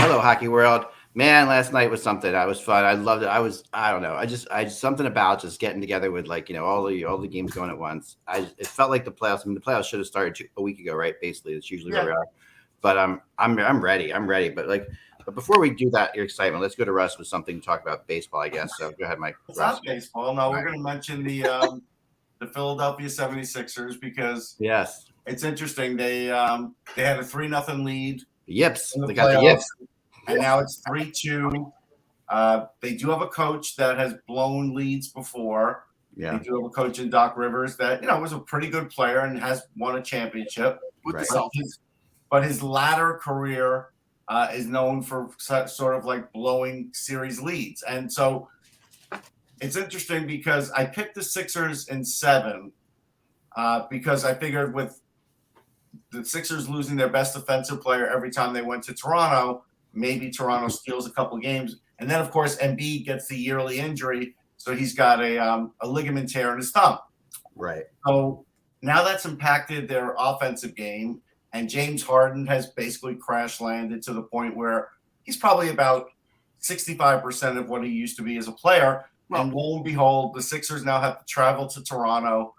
Hello, hockey world. Man, last night was something. I was fun. I loved it. I don't know. I just something about just getting together with all the games going at once. It felt like the playoffs. I mean, the playoffs should have started a week ago, right? Basically, it's usually where we are. But I'm ready. I'm ready. But before we do that, your excitement, let's go to Russ with something to talk about baseball, I guess. So go ahead, Mike. It's not baseball. No, we're going to mention the Philadelphia 76ers because it's interesting. They had a 3-0 lead. Yips. They got the yips. And now it's 3-2. They do have a coach that has blown leads before. Yeah. They do have a coach in Doc Rivers that, was a pretty good player and has won a championship. But his latter career is known for sort of like blowing series leads. And so it's interesting because I picked the Sixers in 7 because I figured with the Sixers losing their best defensive player every time they went to Toronto, maybe Toronto steals a couple games. And then, of course, Embiid gets the yearly injury. So he's got a ligament tear in his thumb. Right. So now that's impacted their offensive game. And James Harden has basically crash landed to the point where he's probably about 65% of what he used to be as a player. Well, and lo and behold, the Sixers now have to travel to Toronto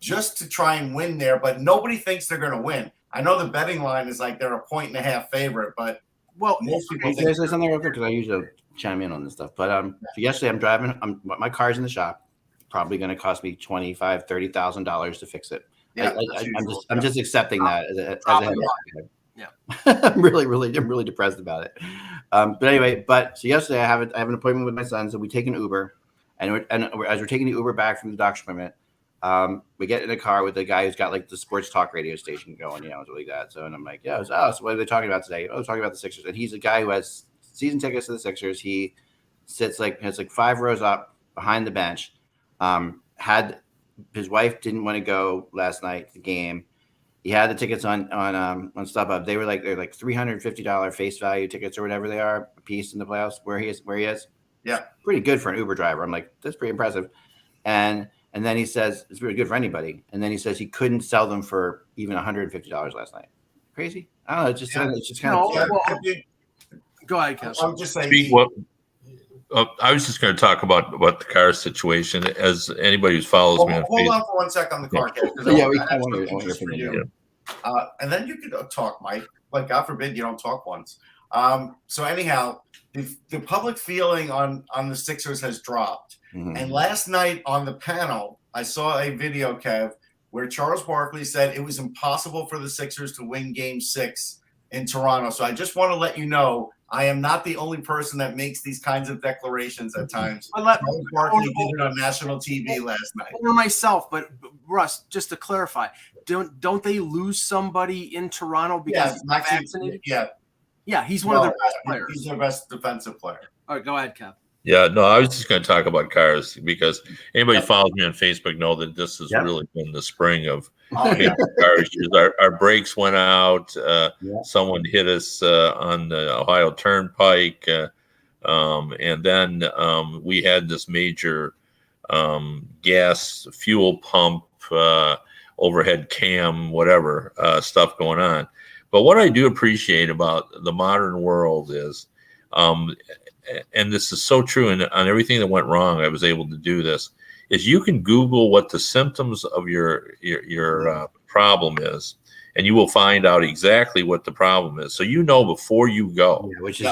just to try and win there. But nobody thinks they're going to win. I know the betting line is like they're a 1.5 favorite, but most people think there's something real quick because I usually chime in on this stuff. But so yesterday I'm driving. My car's in the shop. Probably going to cost me $25,000-$30,000 to fix it. Yeah, I'm just accepting that as a I'm really depressed about it. But anyway, so yesterday I have an appointment with my son, so we take an Uber, and as we're taking the Uber back from the doctor's appointment, we get in a car with the guy who's got like the sports talk radio station going, something like that. So and I'm like, so what are they talking about today? Oh, talking about the Sixers, and he's a guy who has season tickets to the Sixers. He sits has 5 rows up behind the bench. His wife didn't want to go last night to the game. He had the tickets on StubHub. They're like $350 face value tickets or whatever they are a piece in the playoffs where he is. Yeah, pretty good for an Uber driver. I'm like, that's pretty impressive. And then he says it's pretty good for anybody. And then he says he couldn't sell them for even $150 last night. Crazy. I don't know. It's just kind of. Go ahead, Kevin. I'm just saying. I was just going to talk about the car situation. As anybody who follows me on hold Facebook. on for 1 sec on the car. I want your opinion. And then you could talk, Mike. But God forbid you don't talk once. So anyhow, the public feeling on the Sixers has dropped. Mm-hmm. And last night on the panel, I saw a video, Kev, where Charles Barkley said it was impossible for the Sixers to win Game 6 in Toronto. So I just want to let you know, I am not the only person that makes these kinds of declarations at times. Charles Barkley did it on national TV last night. For myself, but Russ, just to clarify, don't they lose somebody in Toronto because he's vaccinated? Yeah, he's one of their best players. He's their best defensive player. All right, go ahead, Kev. Yeah, no, I was just going to talk about cars because anybody who follows me on Facebook know that this has really been the spring of car issues. Our brakes went out. Someone hit us on the Ohio Turnpike. And then we had this major gas fuel pump, overhead cam, whatever stuff going on. But what I do appreciate about the modern world is, and this is so true, and on everything that went wrong, I was able to do this, is you can Google what the symptoms of your problem is, and you will find out exactly what the problem is. So before you go, which is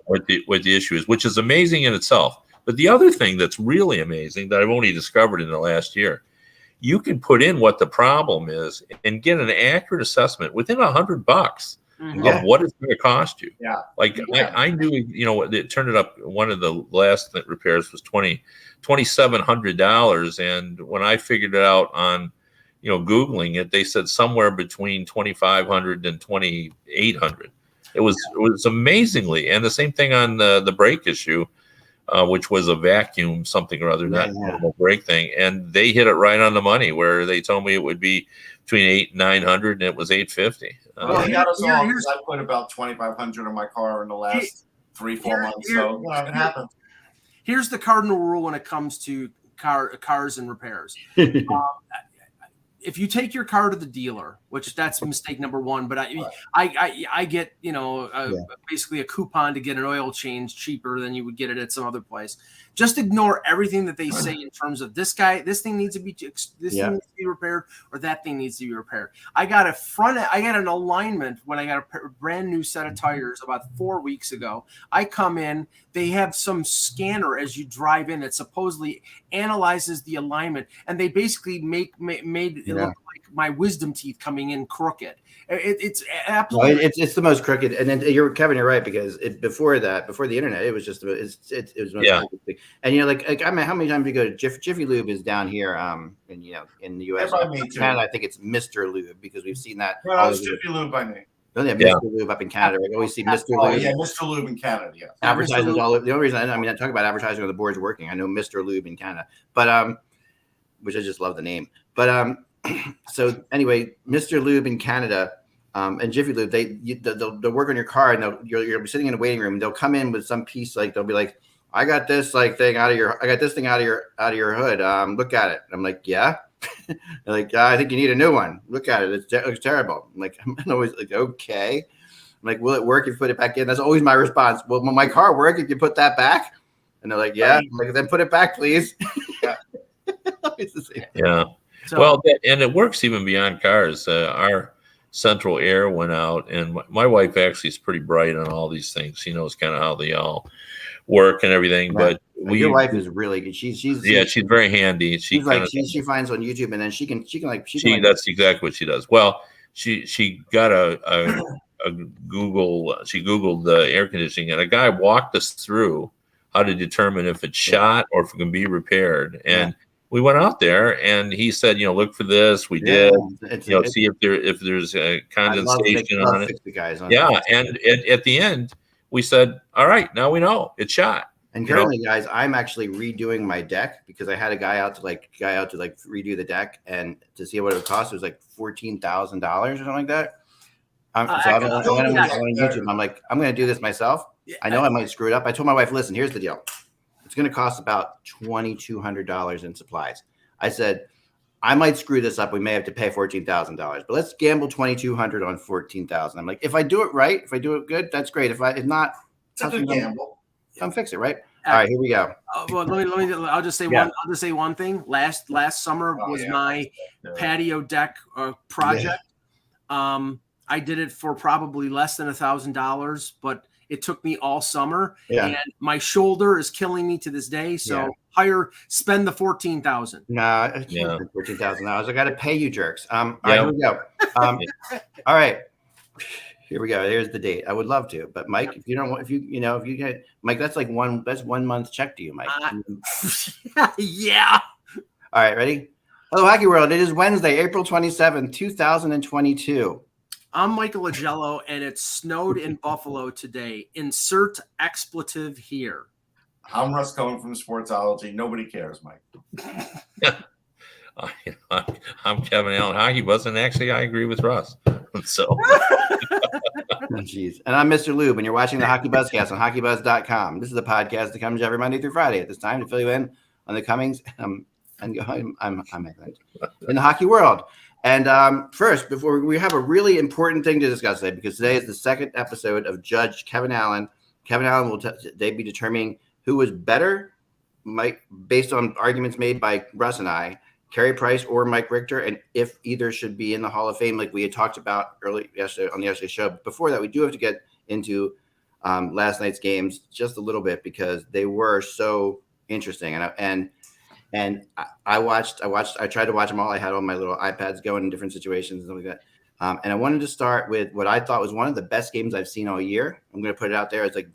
what the issue is, which is amazing in itself. But the other thing that's really amazing that I've only discovered in the last year, you can put in what the problem is and get an accurate assessment within $100 of what it's going to cost you. Yeah. I knew, it turned up. One of the last repairs was $2,700. And when I figured it out on, Googling it, they said somewhere between $2,500 and $2,800. It was amazingly, and the same thing on the brake issue, which was a vacuum something or other, not a brake thing. And they hit it right on the money where they told me it would be between $800 and $900, and it was $850. Well, got us all because I put about $2,500 in my car in the last 3-4 months. So it happened. Here's the cardinal rule when it comes to cars and repairs. If you take your car to the dealer, which that's mistake number one. But I get, basically a coupon to get an oil change cheaper than you would get it at some other place. Just ignore everything that they say in terms of this thing needs to be repaired, or that thing needs to be repaired. I got an alignment when I got a brand new set of tires about 4 weeks ago. I come in, they have some scanner as you drive in that supposedly analyzes the alignment, and they basically made it look like my wisdom teeth coming in crooked. It's absolutely it's the most crooked. And then Kevin, you're right, because before the internet, it was just it was most crooked. And how many times do you go to Jiffy Lube is down here in the US. Canada, I think it's Mr. Lube, because we've seen that. Well, it's Jiffy Lube by name. Don't they have Mr. Lube up in Canada? I always see Mr. Lube. Yeah, Mr. Lube in Canada. Yeah, advertisements all over. The only reason I talk about advertising on the board's working. I know Mr. Lube in Canada, but which I just love the name. But so anyway, Mr. Lube in Canada and Jiffy Lube, they'll work on your car, and you'll be sitting in a waiting room, and they'll come in with some piece, like they'll be like, I got this thing out of your hood. Look at it. And I'm like, yeah. They're like, I think you need a new one. Look at it. It looks terrible. I'm like, I'm always like, okay. I'm like, will it work if you put it back in? That's always my response. Will my car work if you put that back? And they're like, yeah. I'm like, then put it back, please. Yeah. So, and it works even beyond cars. Our central air went out, and my wife actually is pretty bright on all these things. She knows kind of how they all work and everything. Right. But your wife is really good. She's very handy. She finds on YouTube, and then she can that's exactly what she does. Well, she got a Google. She Googled the air conditioning, and a guy walked us through how to determine if it's shot or if it can be repaired. And we went out there, and he said, look for this. We did, see if there's a condensation on it. And at the end, we said, all right, now we know it's shot. And currently, guys, I'm actually redoing my deck, because I had a guy out to redo the deck, and to see what it would cost. It was like $14,000 or something like that. I'm on YouTube. I'm like, I'm going to do this myself. I know I might screw it up. I told my wife, listen, here's the deal. It's going to cost about $2,200 in supplies. I said, I might screw this up. We may have to pay $14,000, but let's gamble $2,200 on $14,000. I'm like, if I do it right, if I do it good, that's great. If not, it's a good gamble. Come fix it, right? All right, here we go. Well, let me. I'll just say one thing. Last summer was my patio deck project. I did it for probably less than $1,000, but it took me all summer, and my shoulder is killing me to this day. So spend the $14,000. Nah, $14,000. I got to pay you, jerks. All right, here we go. All right. Here we go. Here's the date. I would love to, but Mike, if you get Mike, that's 1 month check to you, Mike. Yeah. All right, ready? Hello, Hockey World. It is Wednesday, April 27th, 2022. I'm Michael Agello, and it snowed in Buffalo today. Insert expletive here. I'm Russ Cohen from Sportsology. Nobody cares, Mike. I'm Kevin Allen, HockeyBuzz, and actually I agree with Russ. So, jeez. And I'm Mr. Lube, and you're watching the HockeyBuzzcast on HockeyBuzz.com. This is a podcast that comes every Monday through Friday at this time to fill you in on the comings. I'm in the hockey world. And first, before we have a really important thing to discuss today, because today is the second episode of Judge Kevin Allen. Kevin Allen will they be determining who was better, Mike, based on arguments made by Russ and I, Carey Price or Mike Richter, and if either should be in the Hall of Fame, like we had talked about yesterday on the yesterday show. Before that, we do have to get into last night's games just a little bit, because they were so interesting. And I tried to watch them all. I had all my little iPads going in different situations and stuff like that. And I wanted to start with what I thought was one of the best games I've seen all year. I'm going to put it out there as like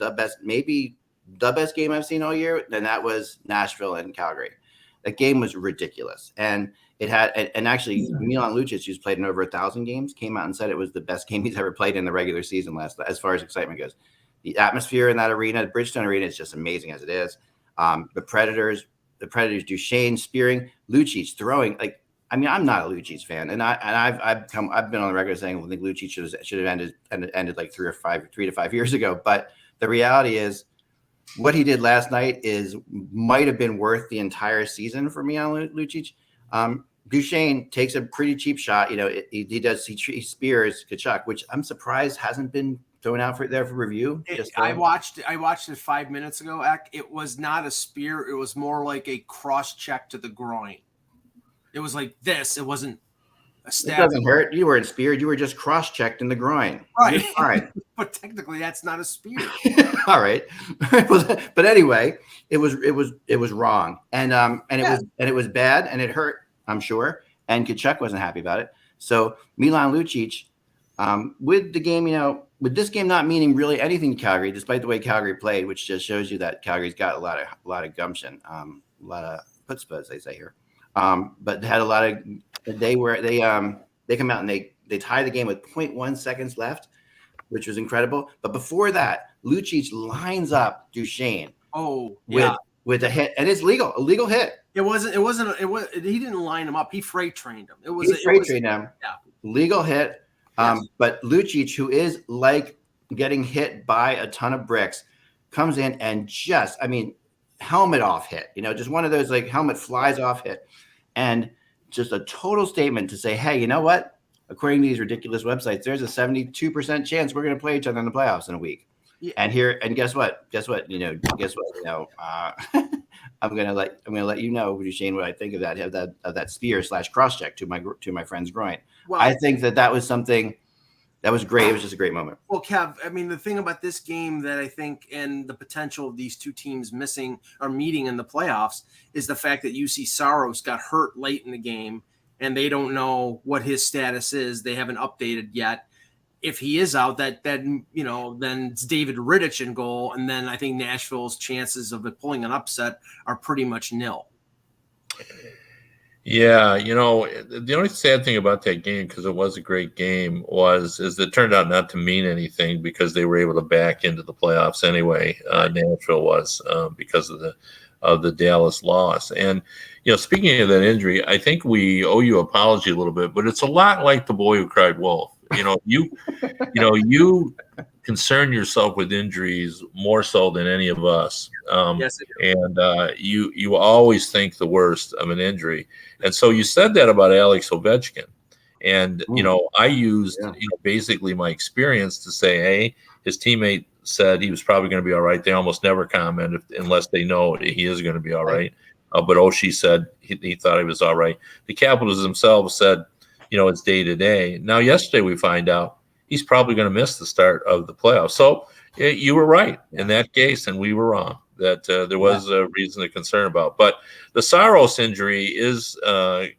maybe the best game I've seen all year. And that was Nashville and Calgary. That game was ridiculous. And it had, and actually Milan Lucic, who's played in over 1,000 games, came out and said it was the best game he's ever played in the regular season as far as excitement goes. The atmosphere in that arena, the Bridgestone Arena, is just amazing as it is. The Predators, Duchesne spearing, Lucic throwing. Like, I mean, I'm not a Lucic fan, and I've been on the record saying I think Lucic should have ended like 3 to 5 years ago. But the reality is, what he did last night might have been worth the entire season for me on Lucic. Duchesne takes a pretty cheap shot. He spears Tkachuk, which I'm surprised hasn't been thrown out for review. I watched it 5 minutes ago. It was not a spear. It was more like a cross check to the groin. It was like this. It wasn't a stab. It doesn't hurt. You weren't speared. You were just cross checked in the groin. Right. All right. But technically, that's not a spear. All right. But anyway, it was wrong, and it was bad, and it hurt, I'm sure, and Tkachuk wasn't happy about it. So Milan Lucic, with the game, with this game not meaning really anything to Calgary, despite the way Calgary played, which just shows you that Calgary's got a lot of gumption, a lot of chutzpah, as they say here. But they had a lot of they come out and they tie the game with 0.1 seconds left, which was incredible. But before that, Lucic lines up Duchesne. With a hit, and it's a legal hit. It wasn't. He didn't line him up. He freight trained him. Trained him. Yeah. Legal hit. Yes. But Lucic, who is like getting hit by a ton of bricks, comes in and helmet off hit. Just one of those like helmet flies off hit, and just a total statement to say, hey, you know what? According to these ridiculous websites, there's a 72% chance we're going to play each other in the playoffs in a week. Yeah. And guess what? I'm gonna let you know, Duchesne, what I think of that spear / cross check to my friend's groin. Well, I think that was something that was great. It was just a great moment. Well, Kev, the thing about this game that I think and the potential of these two teams meeting in the playoffs is the fact that UC Saros got hurt late in the game, and they don't know what his status is. They haven't updated yet. If he is out, then it's David Rittich in goal, and then I think Nashville's chances of it pulling an upset are pretty much nil. Yeah, the only sad thing about that game, because it was a great game, is it turned out not to mean anything because they were able to back into the playoffs anyway. Nashville was because of the Dallas loss. And speaking of that injury, I think we owe you an apology a little bit, but it's a lot like the boy who cried wolf. You concern yourself with injuries more so than any of us. Yes, and you always think the worst of an injury. And so you said that about Alex Ovechkin. And, I used basically my experience to say, hey, his teammate said he was probably going to be all right. They almost never comment unless they know he is going to be all right. But Oshie said he thought he was all right. The Capitals themselves said, it's day to day. Now, yesterday we find out he's probably going to miss the start of the playoffs. So you were right in that case, and we were wrong that there was a reason to concern about. But the Saros injury is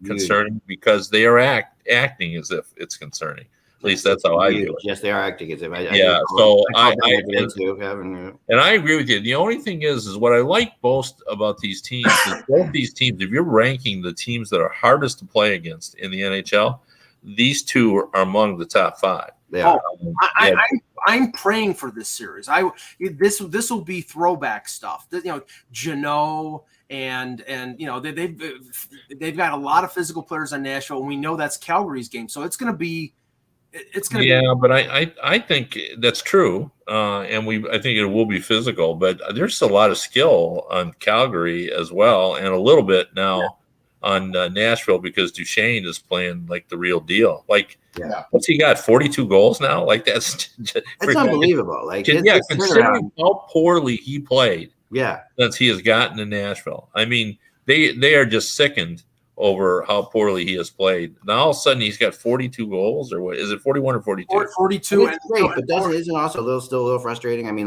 concerning because they are acting as if it's concerning. At least that's how I feel. Yes, they are acting as if. I agree with you. The only thing is what I like most about these teams is both these teams, if you're ranking the teams that are hardest to play against in the NHL, these two are among the top 5. I'm praying for this series. This will be throwback stuff. Jeannot and they've got a lot of physical players on Nashville, and we know that's Calgary's game. So it's going to be. But I think that's true, and I think it will be physical. But there's a lot of skill on Calgary as well, and a little bit now on Nashville because Duchesne is playing like the real deal. What's he got? 42 goals now. That's unbelievable. Considering how poorly he played, since he has gotten to Nashville. They are just sickened over how poorly he has played. Now all of a sudden he's got 42 goals, or what is it, 41 or 42? 42. It's great, but isn't also still a little frustrating? Come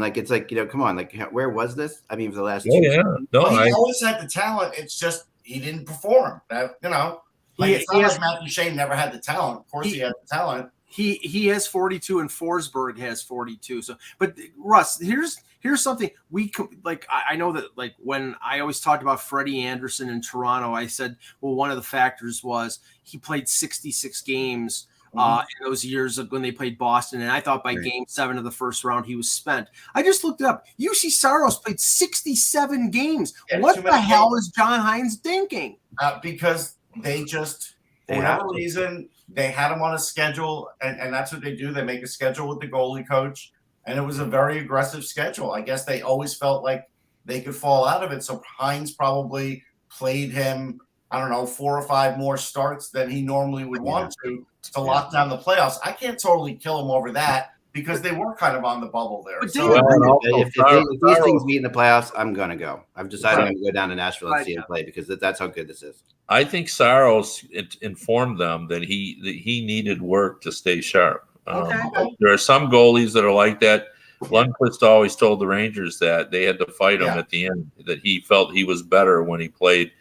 on, where was this? For the last 2 years. He always had the talent. It's just he didn't perform. It's not like Matthew Shane never had the talent. Of course he had the talent. He has 42 and Forsberg has 42. So, but Russ, here's something I know that when I always talked about Freddie Anderson in Toronto, I said, well, one of the factors was he played 66 games in those years of when they played Boston. And I thought by game 7 of the first round, he was spent. I just looked it up. UC Saros played 67 games. What the hell is John Hines thinking? Because they just, for whatever reason, they had him on a schedule, and that's what they do. They make a schedule with the goalie coach, and it was a very aggressive schedule. I guess they always felt like they could fall out of it. So Hines probably played him I don't know, 4 or 5 more starts than he normally would want to lock down the playoffs. I can't totally kill him over that because they were kind of on the bubble there. So, if these things meet in the playoffs, I'm going to go. I've decided I'm going to go down to Nashville and see him play because that's how good this is. I think Saros informed them that he needed work to stay sharp. There are some goalies that are like that. Lundqvist always told the Rangers that they had to fight him at the end, that he felt he was better when he played,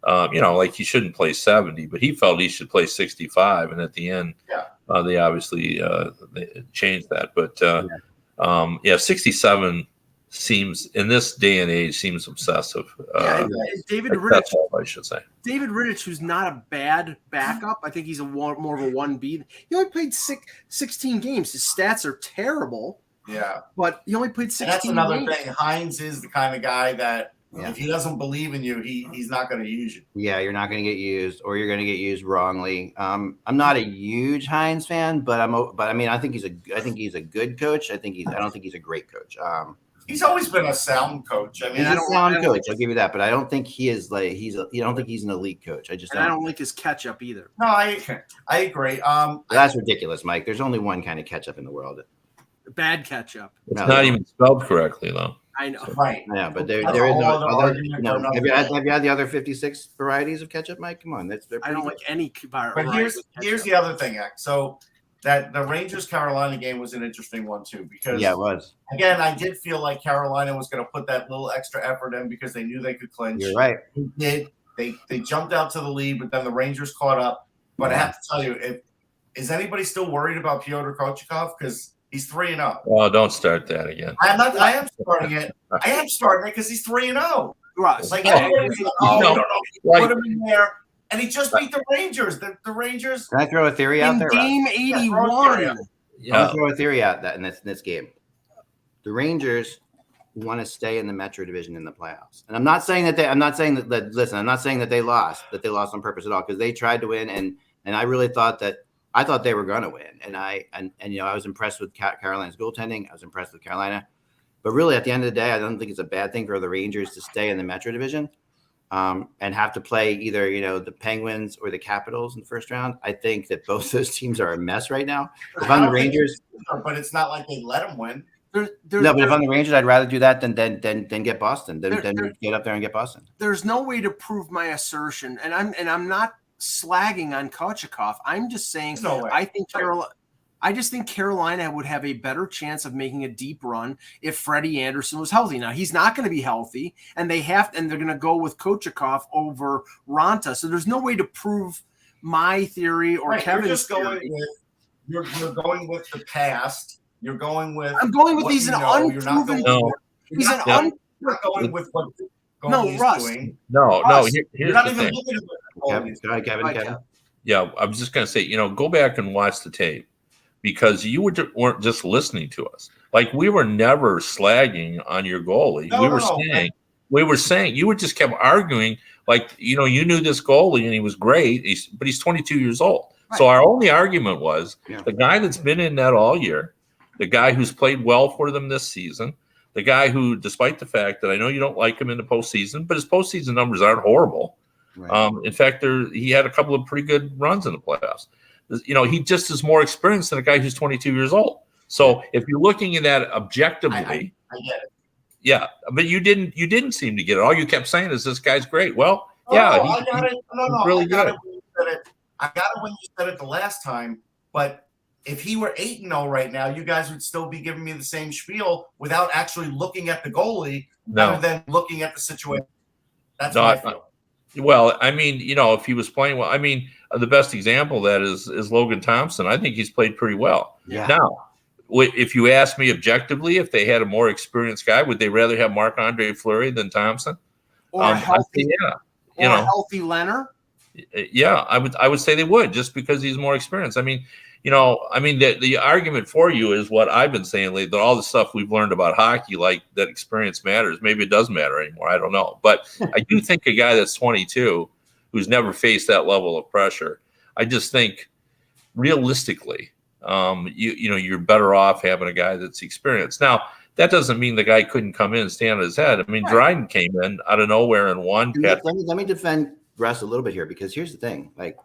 like he shouldn't play 70, but he felt he should play 65. And at the end, they obviously they changed that. But 67 seems, in this day and age, seems obsessive. David Rittich, that's all I should say. David Rittich, who's not a bad backup. I think he's more of a 1B. He only played 16 games. His stats are terrible. Yeah. But he only played 16 That's another games. thing. Hines is the kind of guy that if he doesn't believe in you, he's not going to use you. Yeah, you're not going to get used, or you're going to get used wrongly. I'm not a huge Hines fan, but I think he's a good coach. I don't think he's a great coach. He's always been a sound coach. I mean, he's a sound coach. I'll give you that, but I don't think he is like I don't think he's an elite coach. I don't like his ketchup either. No, I agree. That's ridiculous, Mike. There's only one kind of ketchup in the world. Bad ketchup. It's not even spelled correctly, though. I know. Right. Yeah, but there is no other. Have you had the other 56 varieties of ketchup, Mike? Come on, I don't like any. But here's the other thing, so that the Rangers-Carolina game was an interesting one too, because it was. Again, I did feel like Carolina was going to put that little extra effort in because they knew they could clinch. You're right. They did. They jumped out to the lead, but then the Rangers caught up. But I have to tell you, is anybody still worried about Pyotr Kochetkov? Because he's 3-0. Oh, don't start that again. I'm not. I am starting it. I am starting it because he's 3-0. Right. Like, put him in there. And he just beat the Rangers. The Rangers. Can I throw a theory out there? Game 81. I'm gonna throw a theory out that in this game, the Rangers want to stay in the Metro Division in the playoffs. And I'm not saying that they lost on purpose at all, because they tried to win, and I really thought they were going to win. And I was impressed with Carolina's goaltending. I was impressed with Carolina, but really at the end of the day, I don't think it's a bad thing for the Rangers to stay in the Metro Division. And have to play either, the Penguins or the Capitals in the first round. I think that both those teams are a mess right now. If I'm the Rangers, but it's not like they let them win. But if I'm the Rangers, I'd rather do that than get Boston. Then get up there and get Boston. There's no way to prove my assertion, and I'm not slagging on Kochetkov. I'm just saying I just think Carolina would have a better chance of making a deep run if Freddie Anderson was healthy. Now, he's not going to be healthy, and they're going to go with Kochetkov over Ranta. So there's no way to prove my theory or Kevin's theory. You're going with the past. You're going with. I'm going with he's an unproven. He's an un. You're not going with what Russ. doing. No. You're not even looking at Kevin. Yeah, I was just going to say, go back and watch the tape. Because you weren't just listening to us. Like, we were never slagging on your goalie. We were saying you just kept arguing. Like, you knew this goalie and he was great, but he's 22 years old. Right. So our only argument was the guy that's been in net all year, the guy who's played well for them this season, the guy who, despite the fact that I know you don't like him in the postseason, but his postseason numbers aren't horrible. Right. In fact, he had a couple of pretty good runs in the playoffs. He just is more experienced than a guy who's 22 years old. So if you're looking at that objectively, I get it. Yeah, but you didn't seem to get it. All you kept saying is this guy's great. Well, I got it. No, really I got good. I got it when you said it the last time. But if he were 8-0 right now, you guys would still be giving me the same spiel without actually looking at the goalie rather than looking at the situation. That's what I feel. Well, I mean, if he was playing well, I mean, the best example of that is Logan Thompson. I think he's played pretty well. Yeah. Now, if you ask me objectively, if they had a more experienced guy, would they rather have Marc-Andre Fleury than Thompson? Or a healthy, a healthy Leonard? Yeah, I would say they would, just because he's more experienced. I mean, the argument for you is what I've been saying lately, that all the stuff we've learned about hockey, like that experience matters. Maybe it doesn't matter anymore. I don't know. But I do think a guy that's 22 who's never faced that level of pressure, I just think realistically, you're better off having a guy that's experienced. Now, that doesn't mean the guy couldn't come in and stand on his head. I mean, Dryden came in out of nowhere and won. Let me defend Russ a little bit here, because here's the thing. Like,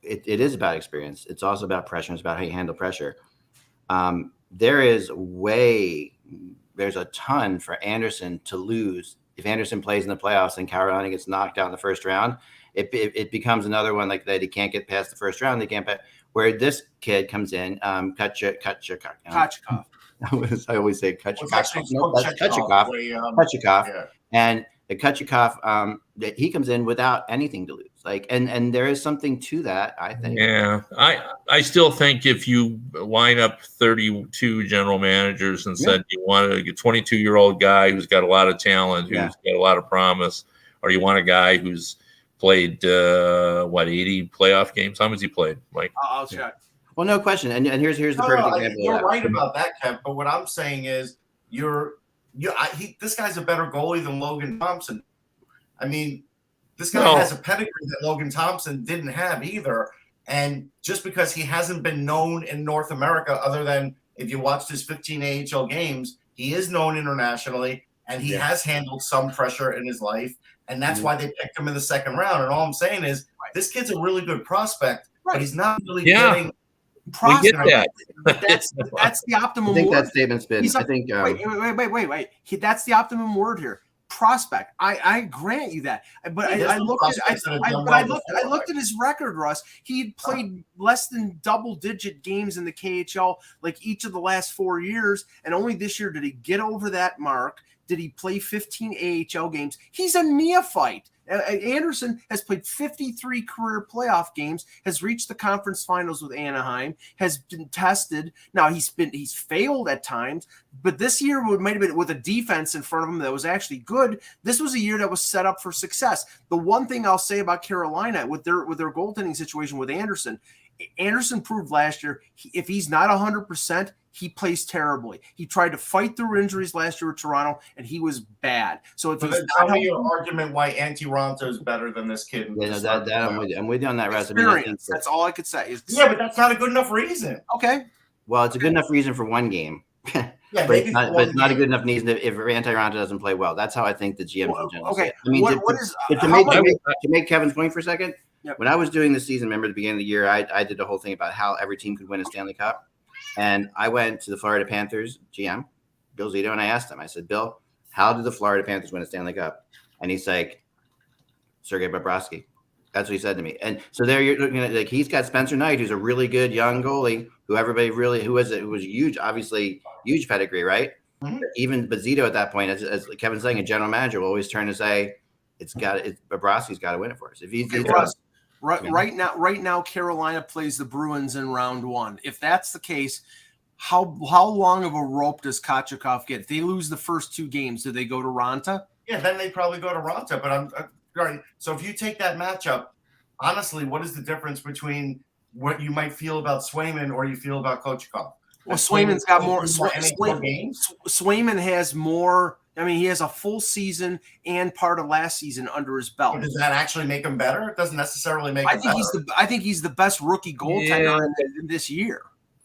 it is about experience. It's also about pressure. It's about how you handle pressure. There's a ton for Anderson to lose. If Anderson plays in the playoffs and Carolina gets knocked out in the first round, it becomes another one like that. He can't get past the first round. They can't pass. Where this kid comes in, Kachikov. I always say Kachikov. No, that's Kachikov. Kachikov. Yeah. And the Kachikov, he comes in without anything to lose. Like, and there is something to that, I think. Yeah, I still think if you line up 32 general managers and said you want a 22-year-old guy who's got a lot of talent, who's got a lot of promise, or you want a guy who's played 80 playoff games? How many has he played? Like, I'll check. Well, no question. And here's the perfect example. You're right about that, Kev. But what I'm saying is, this guy's a better goalie than Logan Thompson. I mean, this guy has a pedigree that Logan Thompson didn't have either. And just because he hasn't been known in North America, other than if you watched his 15 AHL games, he is known internationally, and he has handled some pressure in his life. And that's why they picked him in the second round. And all I'm saying is, this kid's a really good prospect, but he's not really getting prospect. We get that. That's the optimum word. I think that statement's been. Wait. That's the optimum word here. Prospect. I grant you that. But I looked at his record, Russ. He had played less than double-digit games in the KHL like each of the last 4 years, and only this year did he get over that mark. Did he play 15 AHL games? He's a neophyte. Anderson has played 53 career playoff games, has reached the conference finals with Anaheim, has been tested. Now he's failed at times, but this year might have been with a defense in front of him that was actually good. This was a year that was set up for success. The one thing I'll say about Carolina with their goaltending situation with Anderson proved last year, if he's not 100%, he plays terribly. He tried to fight through injuries last year with Toronto, and he was bad. So if he's tell me your argument why Antti Raanta is better than this kid. I'm with you on that, experience. That's all I could say. But that's not a good enough reason. Okay. Well, it's a good enough reason for one game. But it's not a good enough reason if Antti Raanta doesn't play well. That's how I think the GMs in general. Okay. I mean, to make Kevin's point for a second, when I was doing the season, remember at the beginning of the year, I did a whole thing about how every team could win a Stanley Cup. And I went to the Florida Panthers GM, Bill Zito, and I asked him, I said, Bill, how did the Florida Panthers win a Stanley Cup? And he's like, Sergei Bobrovsky. That's what he said to me. And so there you're looking at, like, he's got Spencer Knight, who's a really good young goalie, who was huge, obviously huge pedigree, right? Mm-hmm. But Zito at that point, as Kevin's saying, a general manager will always turn to say, Bobrovsky's got to win it for us. If he's Right now, Carolina plays the Bruins in round 1. If that's the case, how long of a rope does Kachikov get? If they lose the first 2 games, do they go to Raanta? Yeah, then they probably go to Raanta. But I'm right. So if you take that matchup, honestly, what is the difference between what you might feel about Swayman or you feel about Kachikov? Well, Swayman's got more. Swayman has more. I mean, he has a full season and part of last season under his belt. But does that actually make him better? It doesn't necessarily make him better. I think he's the best rookie goaltender in this year.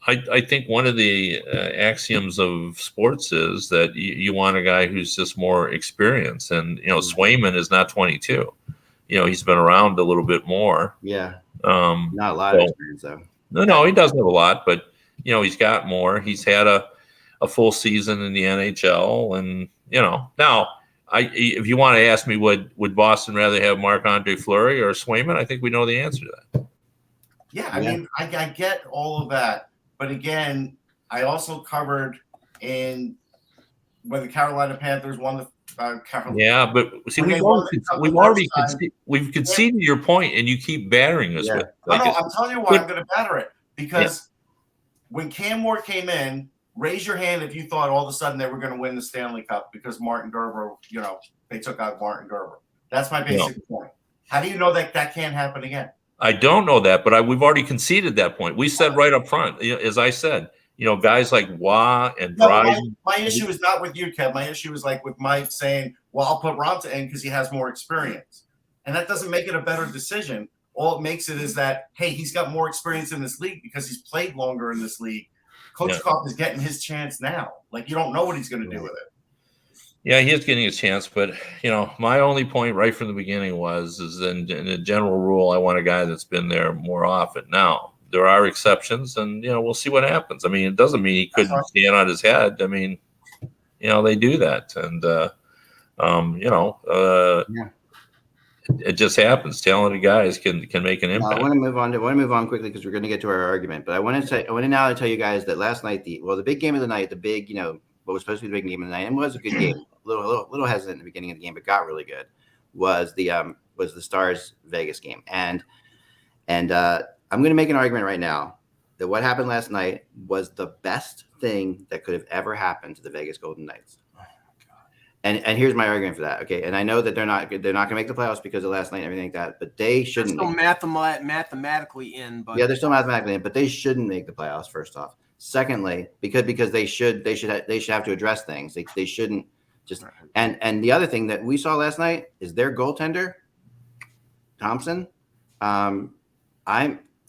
I think one of the axioms of sports is that you want a guy who's just more experienced. And, Swayman is not 22. He's been around a little bit more. Yeah. Not a lot of experience, though. No, he doesn't have a lot, but, he's got more. He's had a full season in the NHL, and now if you want to ask me, would Boston rather have Marc-Andre Fleury or Swayman? I think we know the answer to that. Yeah, I mean, I get all of that, but again, I also covered in when the Carolina Panthers won the Carolina. Yeah, but see, we've conceded your point, and you keep battering us with. I'm telling you why I'm going to batter it, because when Cam Ward came in. Raise your hand if you thought all of a sudden they were going to win the Stanley Cup because Martin Gerber, they took out Martin Gerber. That's my basic point. How do you know that can't happen again? I don't know that, but we've already conceded that point. We said right up front, as I said, guys like Wah and Dryden. My issue is not with you, Kev. My issue is like with Mike saying, well, I'll put Raanta in because he has more experience. And that doesn't make it a better decision. All it makes it is that, hey, he's got more experience in this league because he's played longer in this league. Coach Kopp is getting his chance now. Like, you don't know what he's going to do with it. Yeah, he is getting a chance, but my only point right from the beginning is in a general rule, I want a guy that's been there more often. Now there are exceptions, and we'll see what happens. I mean, it doesn't mean he couldn't stand on his head. I mean, they do that, and it just happens. Talented guys can make an impact. I want to move on quickly because we're going to get to our argument. But I want to now tell you guys that last night, the big game of the night, what was supposed to be the big game of the night, and was a good game. A little hesitant in the beginning of the game, but got really good. Was the Stars Vegas game, and I'm going to make an argument right now that what happened last night was the best thing that could have ever happened to the Vegas Golden Knights. And here's my argument for that. Okay, and I know that they're not going to make the playoffs because of last night and everything like that, but they shouldn't. They're still mathematically in, but they're still mathematically in, but they shouldn't make the playoffs. First off, secondly, because they should have to address things. They shouldn't just. And the other thing that we saw last night is their goaltender, Thompson.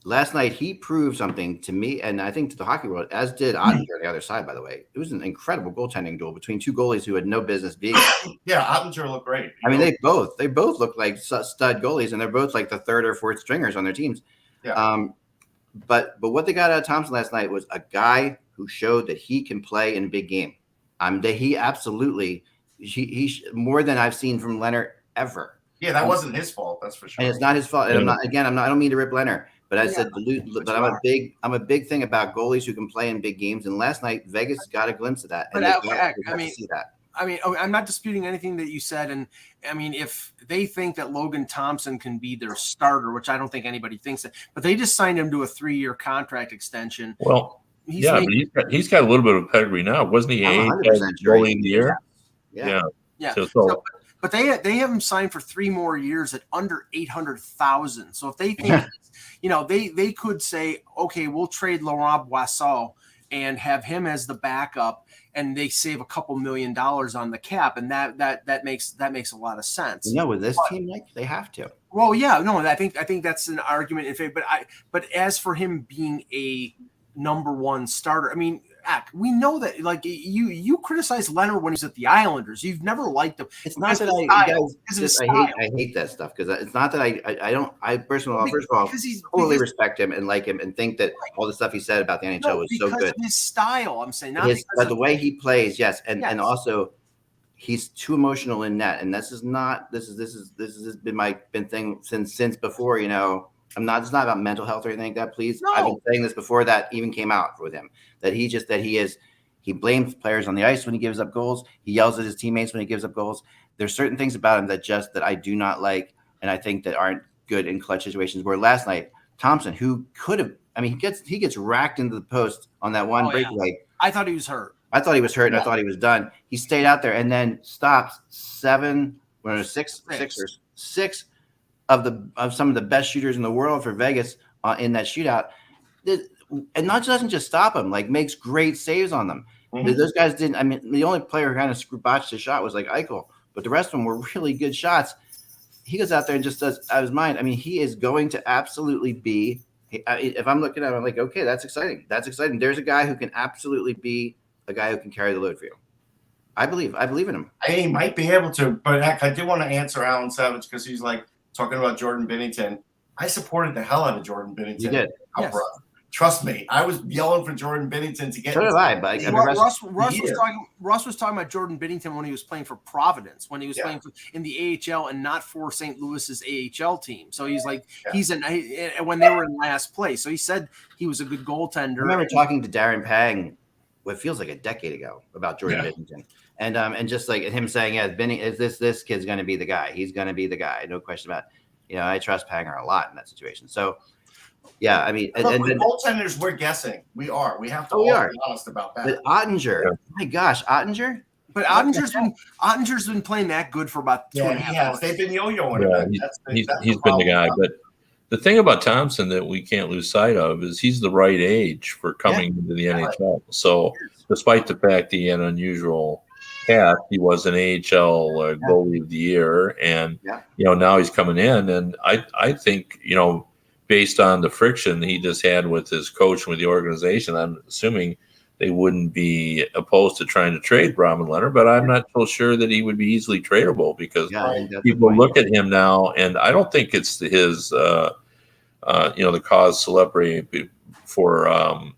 Last night he proved something to me, and I think to the hockey world, as did Ottinger on the other side. By the way, it was an incredible goaltending duel between two goalies who had no business being. Yeah, Ottinger looked great. I mean, they both look like stud goalies, and they're both like the third or fourth stringers on their teams. Yeah. But what they got out of Thompson last night was a guy who showed that he can play in a big game. That he absolutely more than I've seen from Leonard ever. Yeah, that wasn't his fault. That's for sure. And it's not his fault. And I don't mean to rip Leonard. But I said, but I'm a big thing about goalies who can play in big games. And last night, Vegas got a glimpse of that. But I'm not disputing anything that you said. And I mean, if they think that Logan Thompson can be their starter, which I don't think anybody thinks that, but they just signed him to a 3-year contract extension. Well, he's got a little bit of pedigree now, wasn't he? Goalie in the year. Yeah. But they have him signed for 3 more years at under $800,000. So if they think, they could say, okay, we'll trade Laurent Boisseau and have him as the backup, and they save a couple $1 million on the cap, and that makes a lot of sense. With this team, they have to. Well, yeah, no, I think that's an argument in favor. But as for him being a number one starter, I mean, we know that, like, you criticize Leonard when he's at the Islanders. You've never liked him. It's not that I hate that stuff, because it's not that I first of all totally respect him and like him and think that all the stuff he said about the NHL was so good. His style, I'm saying, but the way he plays, yes, and also he's too emotional in net, and this has been my thing since before. It's not about mental health or anything like that. Please, no. I've been saying this before that even came out with him. That he blames players on the ice when he gives up goals. He yells at his teammates when he gives up goals. There's certain things about him that I do not like, and I think that aren't good in clutch situations. Where last night, Thompson, who could have, he gets racked into the post on that one breakaway. Yeah. I thought he was hurt. I thought he was hurt, and I thought he was done. He stayed out there and then stops six of some of the best shooters in the world for Vegas in that shootout, and doesn't just stop them, like makes great saves on them. Mm-hmm. Those guys didn't. The only player who kind of botched his shot was like Eichel, but the rest of them were really good shots. He goes out there and just does out of his mind. He is going to absolutely be. If I'm looking at him, I'm like, okay, that's exciting. That's exciting. There's a guy who can absolutely be a guy who can carry the load for you. I believe in him. He might be able to, but heck, I do want to answer Alan Savage because he's like talking about Jordan Binnington. I supported the hell out of Jordan Binnington. You did. Yes. Trust me, I was yelling for Jordan Binnington to get. So did I. But Russ was talking about Jordan Binnington when he was playing for Providence, when he was playing in the AHL and not for St. Louis's AHL team. So he's like, when they were in last place. So he said he was a good goaltender. I remember talking to Darren Pang, what feels like a decade ago, about Jordan Binnington. And just like him saying, this kid's going to be the guy. He's going to be the guy. No question about it. I trust Panger a lot in that situation. So, yeah, goaltenders, we're guessing. We have to be honest about that. But Ottinger, my gosh, Ottinger. But Ottinger's been playing that good for about 2.5 months. They've been yo-yoing. He's been the guy. But the thing about Thompson that we can't lose sight of is he's the right age for coming into the NHL. So, despite the fact he had an unusual path, he was an AHL goalie of the year, and now he's coming in, and I think based on the friction he just had with his coach and with the organization, I'm assuming they wouldn't be opposed to trying to trade Brom and Leonard, but I'm not so sure that he would be easily tradable because people look at him now, and I don't think it's his, the cause celebre for,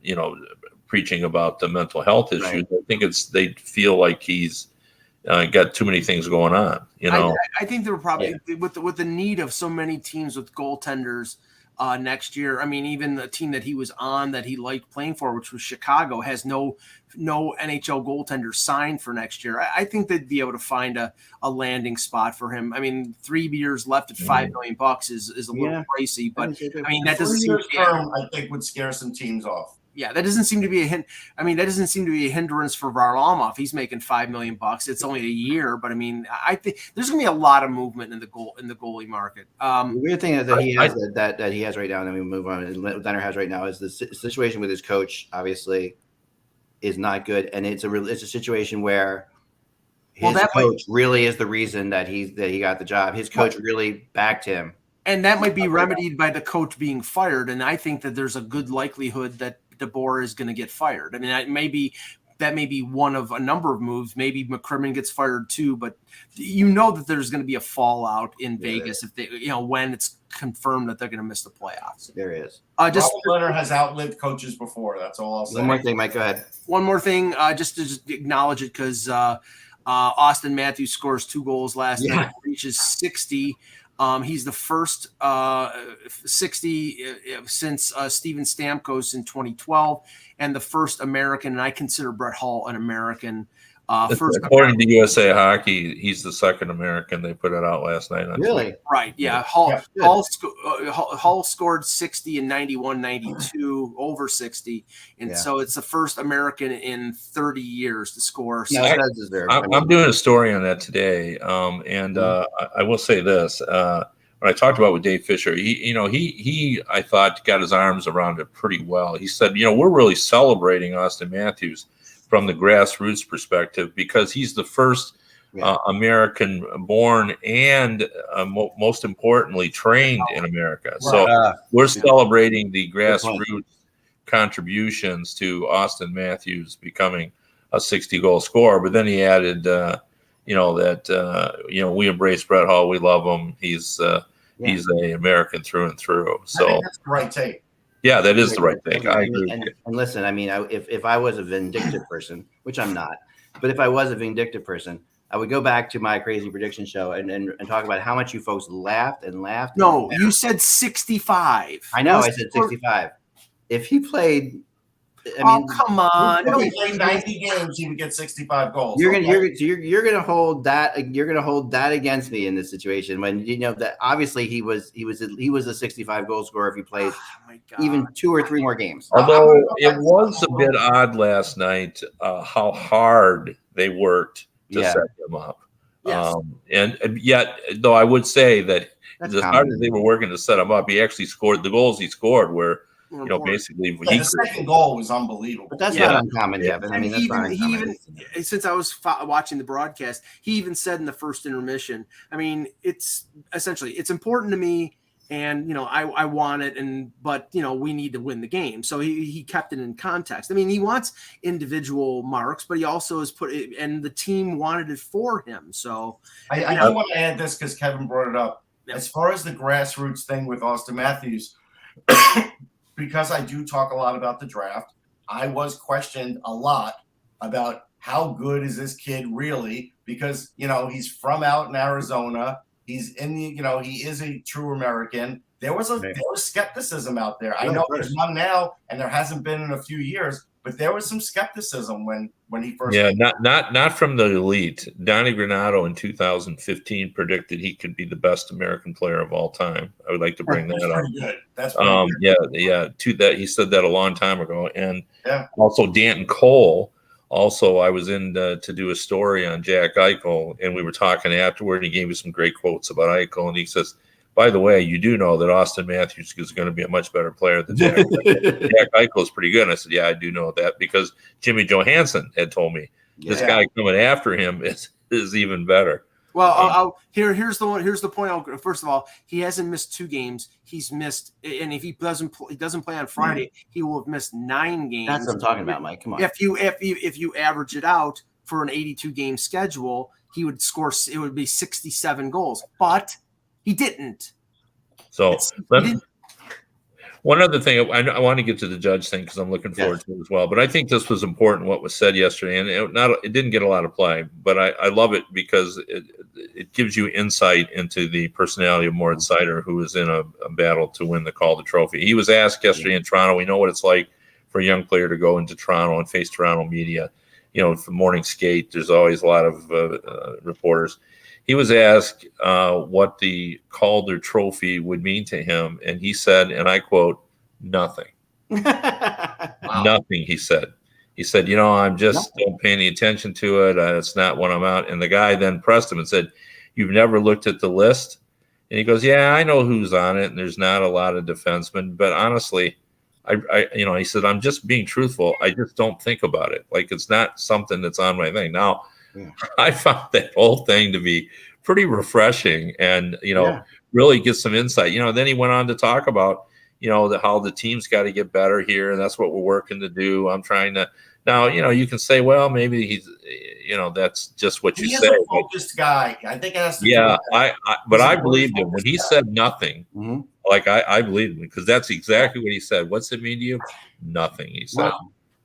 preaching about the mental health issues. I think they feel like he's got too many things going on. I think there were probably with the need of so many teams with goaltenders next year. I mean, even the team that he was on that he liked playing for, which was Chicago, has no NHL goaltender signed for next year. I think they'd be able to find a landing spot for him. I mean, 3 years left at $5 million is a little pricey, but I mean that doesn't seem term, I think would scare some teams off. Yeah, that doesn't seem to be a hint. I mean, that doesn't seem to be a hindrance for Varlamov. He's making $5 million. It's only a year, but I mean, I think there's going to be a lot of movement in the goalie market. The weird thing that he has that he has right now, and then we move on. And Leonard has right now is the situation with his coach. Obviously, is not good, and it's a situation where his coach really is the reason that he got the job. His coach really backed him, and that might be remedied by the coach being fired. And I think that there's a good likelihood that DeBoer is going to get fired. I mean, that may be one of a number of moves. Maybe McCrimmon gets fired too, but that there's going to be a fallout in Vegas if they, when it's confirmed that they're going to miss the playoffs. There is. Leonard has outlived coaches before. That's all I'll say. One more thing, Mike. Go ahead. One more thing, just to acknowledge it because Auston Matthews scores 2 goals last night, reaches 60. He's the first 60 since Steven Stamkos in 2012, and the first American, and I consider Brett Hull an American. According to USA Hockey, he's the second American. They put it out last night. Really? Right, yeah. Hull scored 60 in 91, 92, over 60. And so it's the first American in 30 years to score. So I'm doing a story on that today. I will say this. When I talked about with Dave Fisher, he I thought got his arms around it pretty well. He said, we're really celebrating Auston Matthews from the grassroots perspective because he's the first American born and most importantly trained in America. So we're celebrating the grassroots contributions to Auston Matthews becoming a 60-goal scorer. But then he added, we embrace Brett Hull. We love him. He's an American through and through. So I think that's the right take. Yeah, that is the right thing. I agree. And listen, I mean, if I was a vindictive person, which I'm not, but if I was a vindictive person, I would go back to my crazy prediction show and talk about how much you folks laughed and laughed. No, you said 65. I know, I said 65. If he played, come on! If he played 90 games, he would get 65 goals. You're gonna hold that. You're gonna hold that against me in this situation when that obviously he was a 65 goal scorer if he played even 2 or 3 more games. Although it was a bit odd last night how hard they worked to set him up. Yes. And yet, though, I would say that as hard as they were working to set him up, he actually scored. The goals he scored were. Basically, the second goal was unbelievable. But that's not uncommon, Kevin. I mean, that's not uncommon. Since I was watching the broadcast, he even said in the first intermission, I mean, it's important to me, and I want it, but we need to win the game. So he kept it in context. I mean, he wants individual marks, but he also has put it, and the team wanted it for him. So I do want to add this because Kevin brought it up. As far as the grassroots thing with Auston Matthews. Because I do talk a lot about the draft, I was questioned a lot about how good is this kid really? Because, he's from out in Arizona. He's in the, he is a true American. There was skepticism out there. I know there's none now, and there hasn't been in a few years, but there was some skepticism when he first. Yeah, not from the elite. Donnie Granato in 2015 predicted he could be the best American player of all time. I would like to bring that up. Good. That's pretty good. To that he said that a long time ago, and also Danton Cole. Also, I was in to do a story on Jack Eichel, and we were talking afterward. And he gave me some great quotes about Eichel, and he says, by the way, you do know that Auston Matthews is going to be a much better player than Jack Eichel. Jack Eichel is pretty good. And I said, yeah, I do know that because Jimmy Johansson had told me this guy coming after him is even better. Well, here's the point. First of all, he hasn't missed 2 games. He's missed, and if he doesn't play on Friday, he will have missed 9 games. That's what I'm talking about, Mike. Come on. If you average it out for an 82 game schedule, he would score. It would be 67 goals, but he didn't. So one other thing, I want to get to the Judge thing because I'm looking forward to it as well. But I think this was important what was said yesterday, and it didn't get a lot of play, but I love it because it gives you insight into the personality of Moritz Seider, who is in a battle to win the Calder Trophy. He was asked yesterday in Toronto. We know what it's like for a young player to go into Toronto and face Toronto media. For morning skate, there's always a lot of reporters. He was asked what the Calder Trophy would mean to him, and he said, and I quote, "Nothing." Wow. Nothing, he said. He said, I'm just don't pay any attention to it. It's not when I'm out. And the guy then pressed him and said, "You've never looked at the list?" And he goes, "Yeah, I know who's on it, and there's not a lot of defensemen. But honestly, he said, I'm just being truthful. I just don't think about it. Like it's not something that's on my thing." Now, I found that whole thing to be pretty refreshing and, really get some insight. Then he went on to talk about, how the team's got to get better here. And that's what we're working to do. I'm trying to now, you can say, well, maybe he's, that's just what you say. He's a focused guy. I think it has to but I believed him when he said nothing. Mm-hmm. Like I believed him because that's exactly what he said. What's it mean to you? Nothing. He said.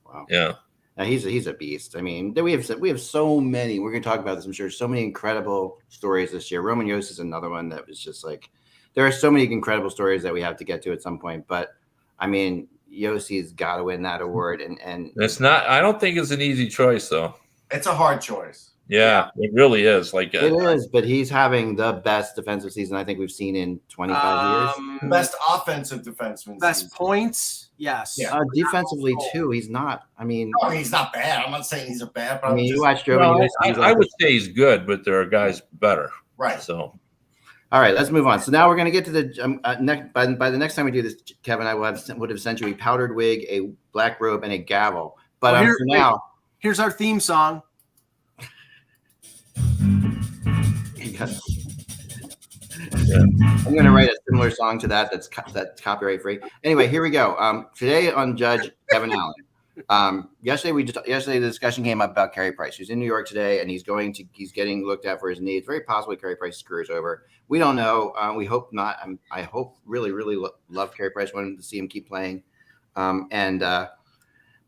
Wow. Yeah. Now he's a beast. I mean, we have so many. We're going to talk about this, I'm sure. So many incredible stories this year. Roman Jost is another one that was just like. There are so many incredible stories that we have to get to at some point. But I mean, Yossi's got to win that award, and it's not. I don't think it's an easy choice, though. It's a hard choice. Yeah, it really is. Like it is, but he's having the best defensive season I think we've seen in 25 years. Best offensive defenseman. Best season. Points, yes. Yeah. Defensively too, he's not. I mean, no, he's not bad. I'm not saying he's a bad. I mean, you watched Joe. I would say he's good, but there are guys better. Right. So. All right, let's move on. So now we're going to get to the next. By the next time we do this, Kevin, I would have sent you a powdered wig, a black robe, and a gavel. But for now, here's our theme song. I'm going to write a similar song to that. That's copyright free. Anyway, here we go. Today on Judge Kevin Allen. Yesterday the discussion came up about Carey Price. He's in New York today, and he's getting looked at for his knee. It's very possible Carey Price's career is over. We don't know. We hope not. I hope really, really love Carey Price. Wanted to see him keep playing.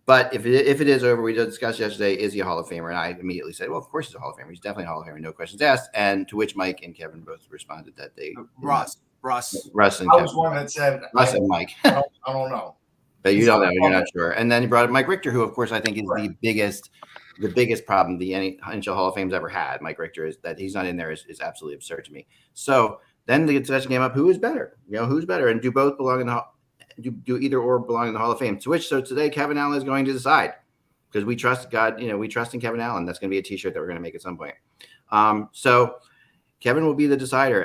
But if it is over, we discussed yesterday, is he a Hall of Famer? And I immediately said, well, of course he's a Hall of Famer. He's definitely a Hall of Famer. No questions asked. And to which Mike and Kevin both responded that they Russ and I Kevin. was one that said Russ and Mike. I don't know. But you don't know. You're not sure. And then he brought up Mike Richter, who, of course, I think is the biggest problem the NHL Hall of Fame's ever had. Mike Richter is that he's not in there is absolutely absurd to me. So then the discussion came up: who is better? Who's better? And do both belong in the do either or belong in the Hall of Fame? So today Kevin Allen is going to decide because we trust God. We trust in Kevin Allen. That's going to be a T-shirt that we're going to make at some point. So Kevin will be the decider.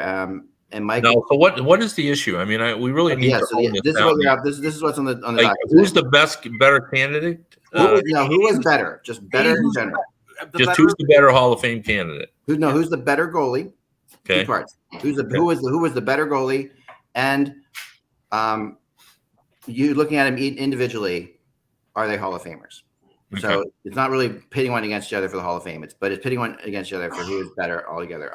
And Mike. No. So what is the issue? I mean, we really need to. So this is what we have. This is what's on the document. Who's the better candidate? Who was better? Just better in general. Who's the better Hall of Fame candidate? Who's the better goalie? Okay. 2 parts. Who was the better goalie? And you looking at them individually, are they Hall of Famers? Okay. So it's not really pitting one against each other for the Hall of Fame. It's pitting one against each other for who is better altogether.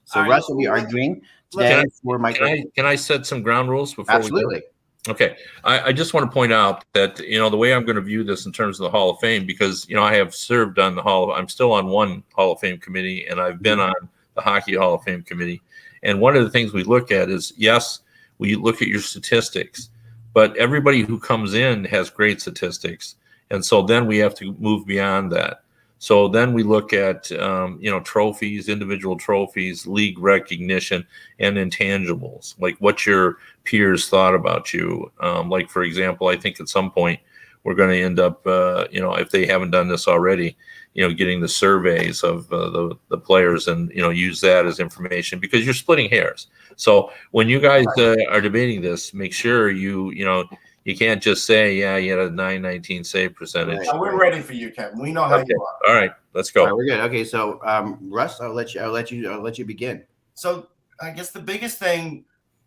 So Russ will be arguing today for Mike. Can I set some ground rules before? Absolutely. Okay. I just want to point out that, the way I'm going to view this in terms of the Hall of Fame, because, I have served on I'm still on one Hall of Fame committee, and I've been on the Hockey Hall of Fame committee. And one of the things we look at is, yes, we look at your statistics, but everybody who comes in has great statistics. And so then we have to move beyond that. So then we look at, trophies, individual trophies, league recognition, and intangibles, like what your peers thought about you. Like, for example, I think at some point we're going to end up, if they haven't done this already, getting the surveys of the players and, use that as information because you're splitting hairs. So when you guys are debating this, make sure you can't just say, yeah, you had a .919 save percentage. We're ready for you, Kevin. We know how you are. All right. Let's go. All right, we're good. Okay, so Russ, I'll let you begin. So I guess the biggest thing,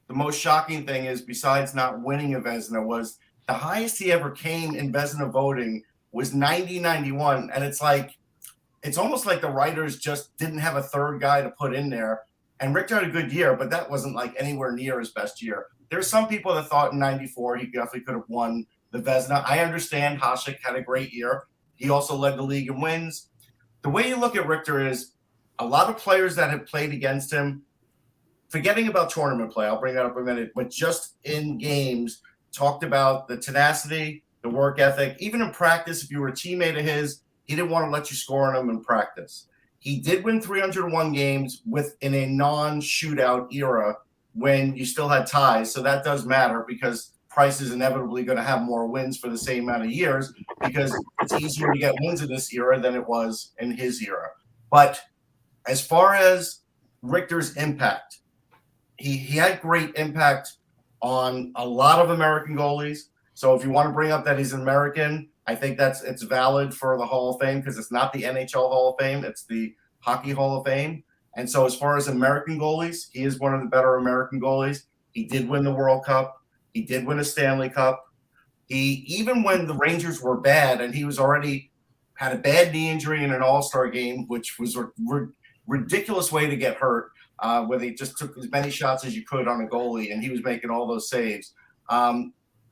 the most shocking thing is, besides not winning a Vezina, was the highest he ever came in Vezina voting was 90-91. And it's almost like the writers just didn't have a third guy to put in there. And Richter had a good year, but that wasn't like anywhere near his best year. There's some people that thought in 94 he definitely could have won the Vezina. I understand Hasek had a great year. He also led the league in wins. The way you look at Richter is a lot of players that have played against him, forgetting about tournament play, I'll bring that up in a minute, but just in games, talked about the tenacity, the work ethic. Even in practice, if you were a teammate of his, he didn't want to let you score on him in practice. He did win 301 games in a non-shootout era when you still had ties, so that does matter because Price is inevitably going to have more wins for the same amount of years because it's easier to get wins in this era than it was in his era. But as far as Richter's impact, he had great impact on a lot of American goalies. So if you want to bring up that he's an American, I think it's valid for the Hall of Fame because it's not the NHL Hall of Fame, it's the Hockey Hall of Fame. And so as far as American goalies, he is one of the better American goalies. He did win the World Cup. He did win a Stanley Cup. Even when the Rangers were bad and he was already had a bad knee injury in an All-Star game, which was a ridiculous way to get hurt, where they just took as many shots as you could on a goalie, and he was making all those saves.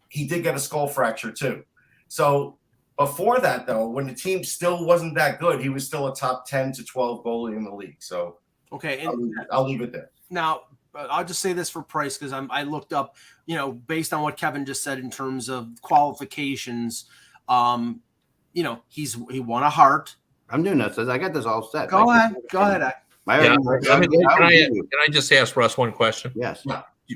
He did get a skull fracture too. So before that, though, when the team still wasn't that good, he was still a top 10 to 12 goalie in the league. So okay, I'll leave it there. Now, I'll just say this for Price because I looked up, based on what Kevin just said in terms of qualifications. He won a Hart. I'm doing this. I got this all set. Go ahead. Can I just ask Russ one question? Yes.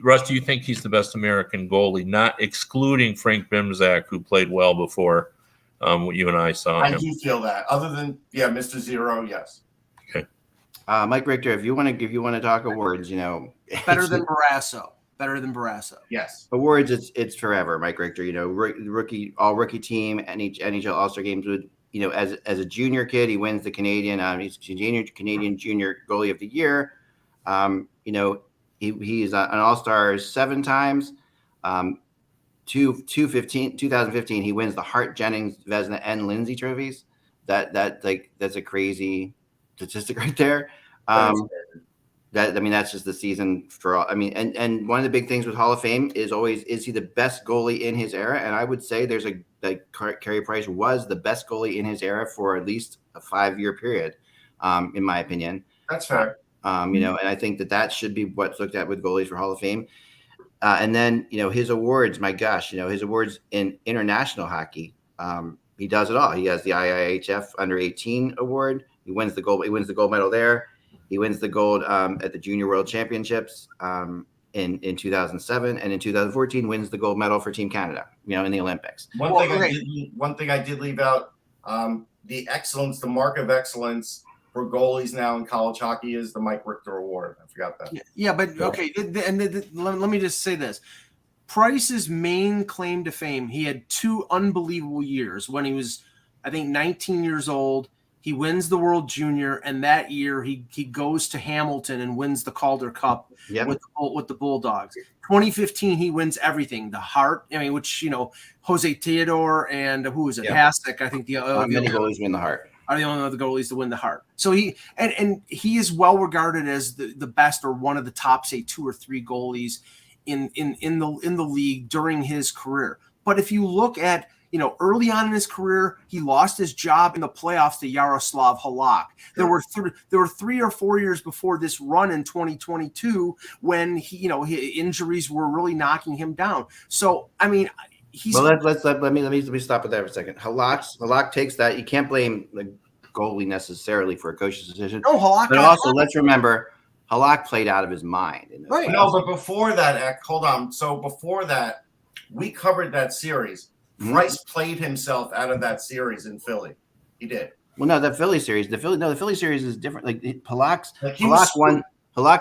Russ, do you think he's the best American goalie, not excluding Frank Bimzak, who played well before you and I saw him? I do feel that. Other than Mr. Zero, yes. Okay. Mike Richter, if you want to talk awards, better than Barrasso. Yes. Awards, it's forever. Mike Richter, rookie team, NHL All-Star games with, as a junior kid, he wins the Canadian. He's Canadian Junior Goalie of the Year. He's an All-Star 7 times. 2015, he wins the Hart, Jennings, Vezina, and Lindsay trophies. That's a crazy statistic right there. That's just the season for all. And one of the big things with Hall of Fame is he the best goalie in his era? And I would say Carey Price was the best goalie in his era for at least a 5-year period, in my opinion. That's fair. And I think that should be what's looked at with goalies for Hall of Fame. And then, his awards, my gosh, his awards in international hockey, he does it all. He has the IIHF under 18 award. He wins the gold medal there. He wins the gold at the Junior World Championships in 2007, and in 2014 wins the gold medal for Team Canada, in the Olympics. One thing I did leave out, the excellence, the mark of excellence for goalies now in college hockey is the Mike Richter Award. I forgot that. Yeah, but okay, let me just say this. Price's main claim to fame, he had 2 unbelievable years when he was, I think, 19 years old. He wins the World Junior, and that year he goes to Hamilton and wins the Calder Cup with the Bulldogs. 2015, he wins everything. The Hart, which, Jose Theodore and who is it? Hasek, I think many goalies win the Hart. Are the only other goalies to win the Hart. So he is well regarded as the best or one of the top, say, 2 or 3 goalies in the league during his career. But if you look at early on in his career, he lost his job in the playoffs to Yaroslav Halak. There were 3 or 4 years before this run in 2022 when his injuries were really knocking him down. So let me stop with that for a second. Halak takes that. You can't blame the goalie necessarily for a coach's decision. No, Halak. But also, let's remember, Halak played out of his mind. Right. No, but before that, hold on. So before that, we covered that series. Price played himself out of that series in Philly. He did. Well, no, the Philly series is different. Like Halak's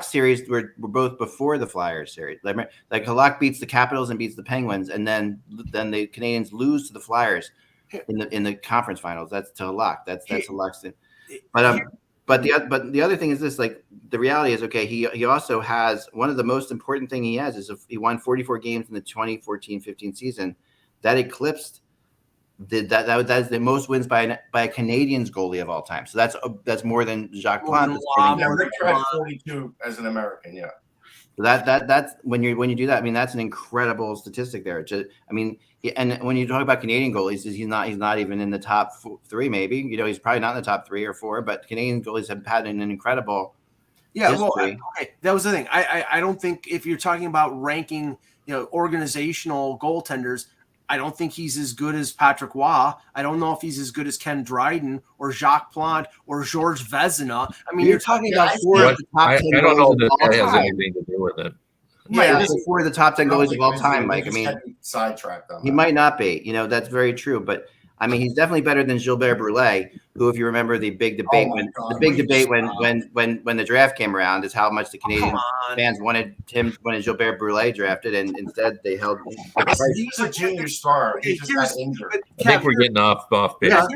series were both before the Flyers series. Like Halak beats the Capitals and beats the Penguins, and then the Canadians lose to the Flyers in the conference finals. That's to Halak. That's Halak's thing. But the other thing is this, like the reality is, okay, he also has one of the most important thing he has is he won 44 games in the 2014-15 season. That eclipsed that is the most wins by a Canadian's goalie of all time. So that's more than Jacques Plante. Rick had 42 as an American, yeah. That's when you do that. I mean, that's an incredible statistic there. And when you talk about Canadian goalies, he's not even in the top 3. Maybe he's probably not in the top 3 or 4. But Canadian goalies have had an incredible. Yeah, well, okay, that was the thing. I don't think if you're talking about ranking, organizational goaltenders, I don't think he's as good as Patrick Roy. I don't know if he's as good as Ken Dryden or Jacques Plante or Georges Vezina. I mean, you're talking about 4 of the top 10 I don't know that that has anything to do with it. Yeah, 4 of the top 10 goalies of all time, Mike. I mean, sidetracked on he might not be. That's very true. But I mean, he's definitely better than Gilbert Brulé, who, if you remember the big debate when the draft came around, is how much the Canadian fans wanted Gilbert Brulé drafted, and instead they held. He's a junior star. He just got injured. I think we're getting off base. Yeah,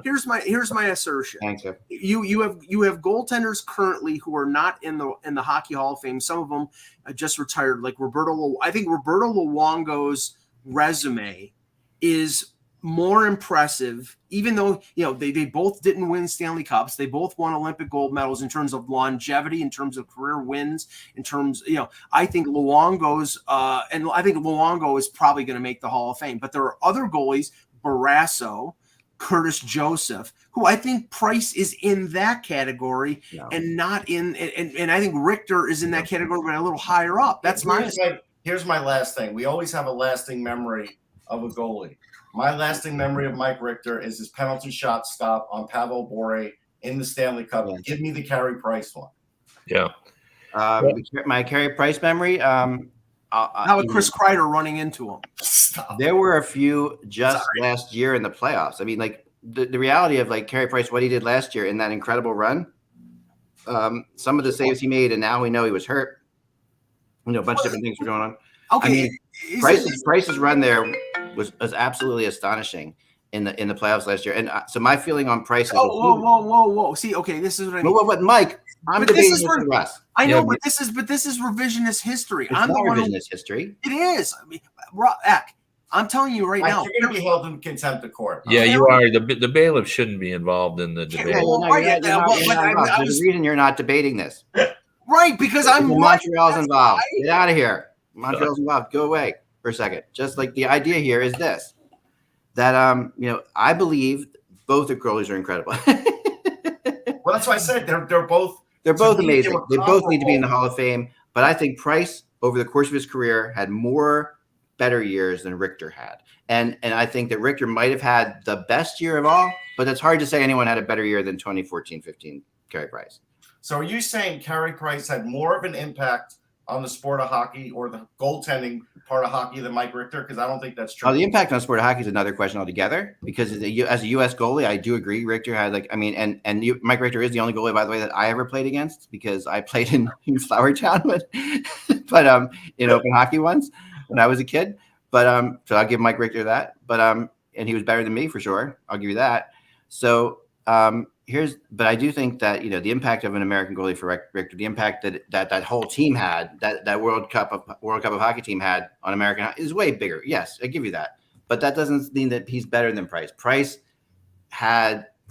here's my assertion. Thanks, sir. You have goaltenders currently who are not in the Hockey Hall of Fame. Some of them just retired, like Roberto. I think Roberto Luongo's resume is more impressive, even though they both didn't win Stanley Cups. They both won Olympic gold medals in terms of longevity, in terms of career wins, in terms, I think Luongo's and I think Luongo is probably going to make the Hall of Fame. But there are other goalies, Barrasso, Curtis Joseph, who I think Price is in that category and not in, and I think Richter is in that category, but a little higher up. That's here's my last thing. We always have a lasting memory of a goalie. My lasting memory of Mike Richter is his penalty shot stop on Pavel Bure in the Stanley Cup. Yeah. Give me the Carey Price one. Yeah. My Carey Price memory. How about Chris Kreider running into him? Stop. There were a few last year in the playoffs. I mean, like the reality of like Carey Price, what he did last year in that incredible run. Some of the saves he made, and now we know he was hurt. A bunch of different things were going on. Okay. I mean, Price's run there was absolutely astonishing in the playoffs last year. And so my feeling on Price is whoa. See, okay, this is what I mean. But Mike, I'm debating this with Russ. I know, but this is revisionist history. It's not revisionist history. It is. I mean, Eck, I'm telling you right now. You're going to be held in contempt of court. Yeah, you are. The bailiff shouldn't be involved in the debate. There's a reason you're not debating this. Right, because Montreal's involved. Get out of here. Montreal's involved. Go away for a second. Just like the idea here is this, that I believe both the goalies are incredible. Well, that's why I said they're both amazing. They both need to be in the Hall of Fame. But I think Price, over the course of his career, had more better years than Richter had. And I think that Richter might have had the best year of all, but it's hard to say anyone had a better year than 2014-15 Carey Price. So are you saying Carey Price had more of an impact on the sport of hockey or the goaltending part of hockey than Mike Richter? Because I don't think that's true. The impact on sport of hockey is another question altogether. Because as a U.S. goalie, I do agree Richter had Mike Richter is the only goalie, by the way, that I ever played against, because I played in Flowertown, but in open hockey once when I was a kid. But so I'll give Mike Richter that. But and he was better than me for sure. I'll give you that. So but I do think that the impact of an American goalie for Richter, the impact that whole team had, that World Cup of Hockey team had on American hockey is way bigger. Yes, I give you that, but that doesn't mean that he's better than Price. Price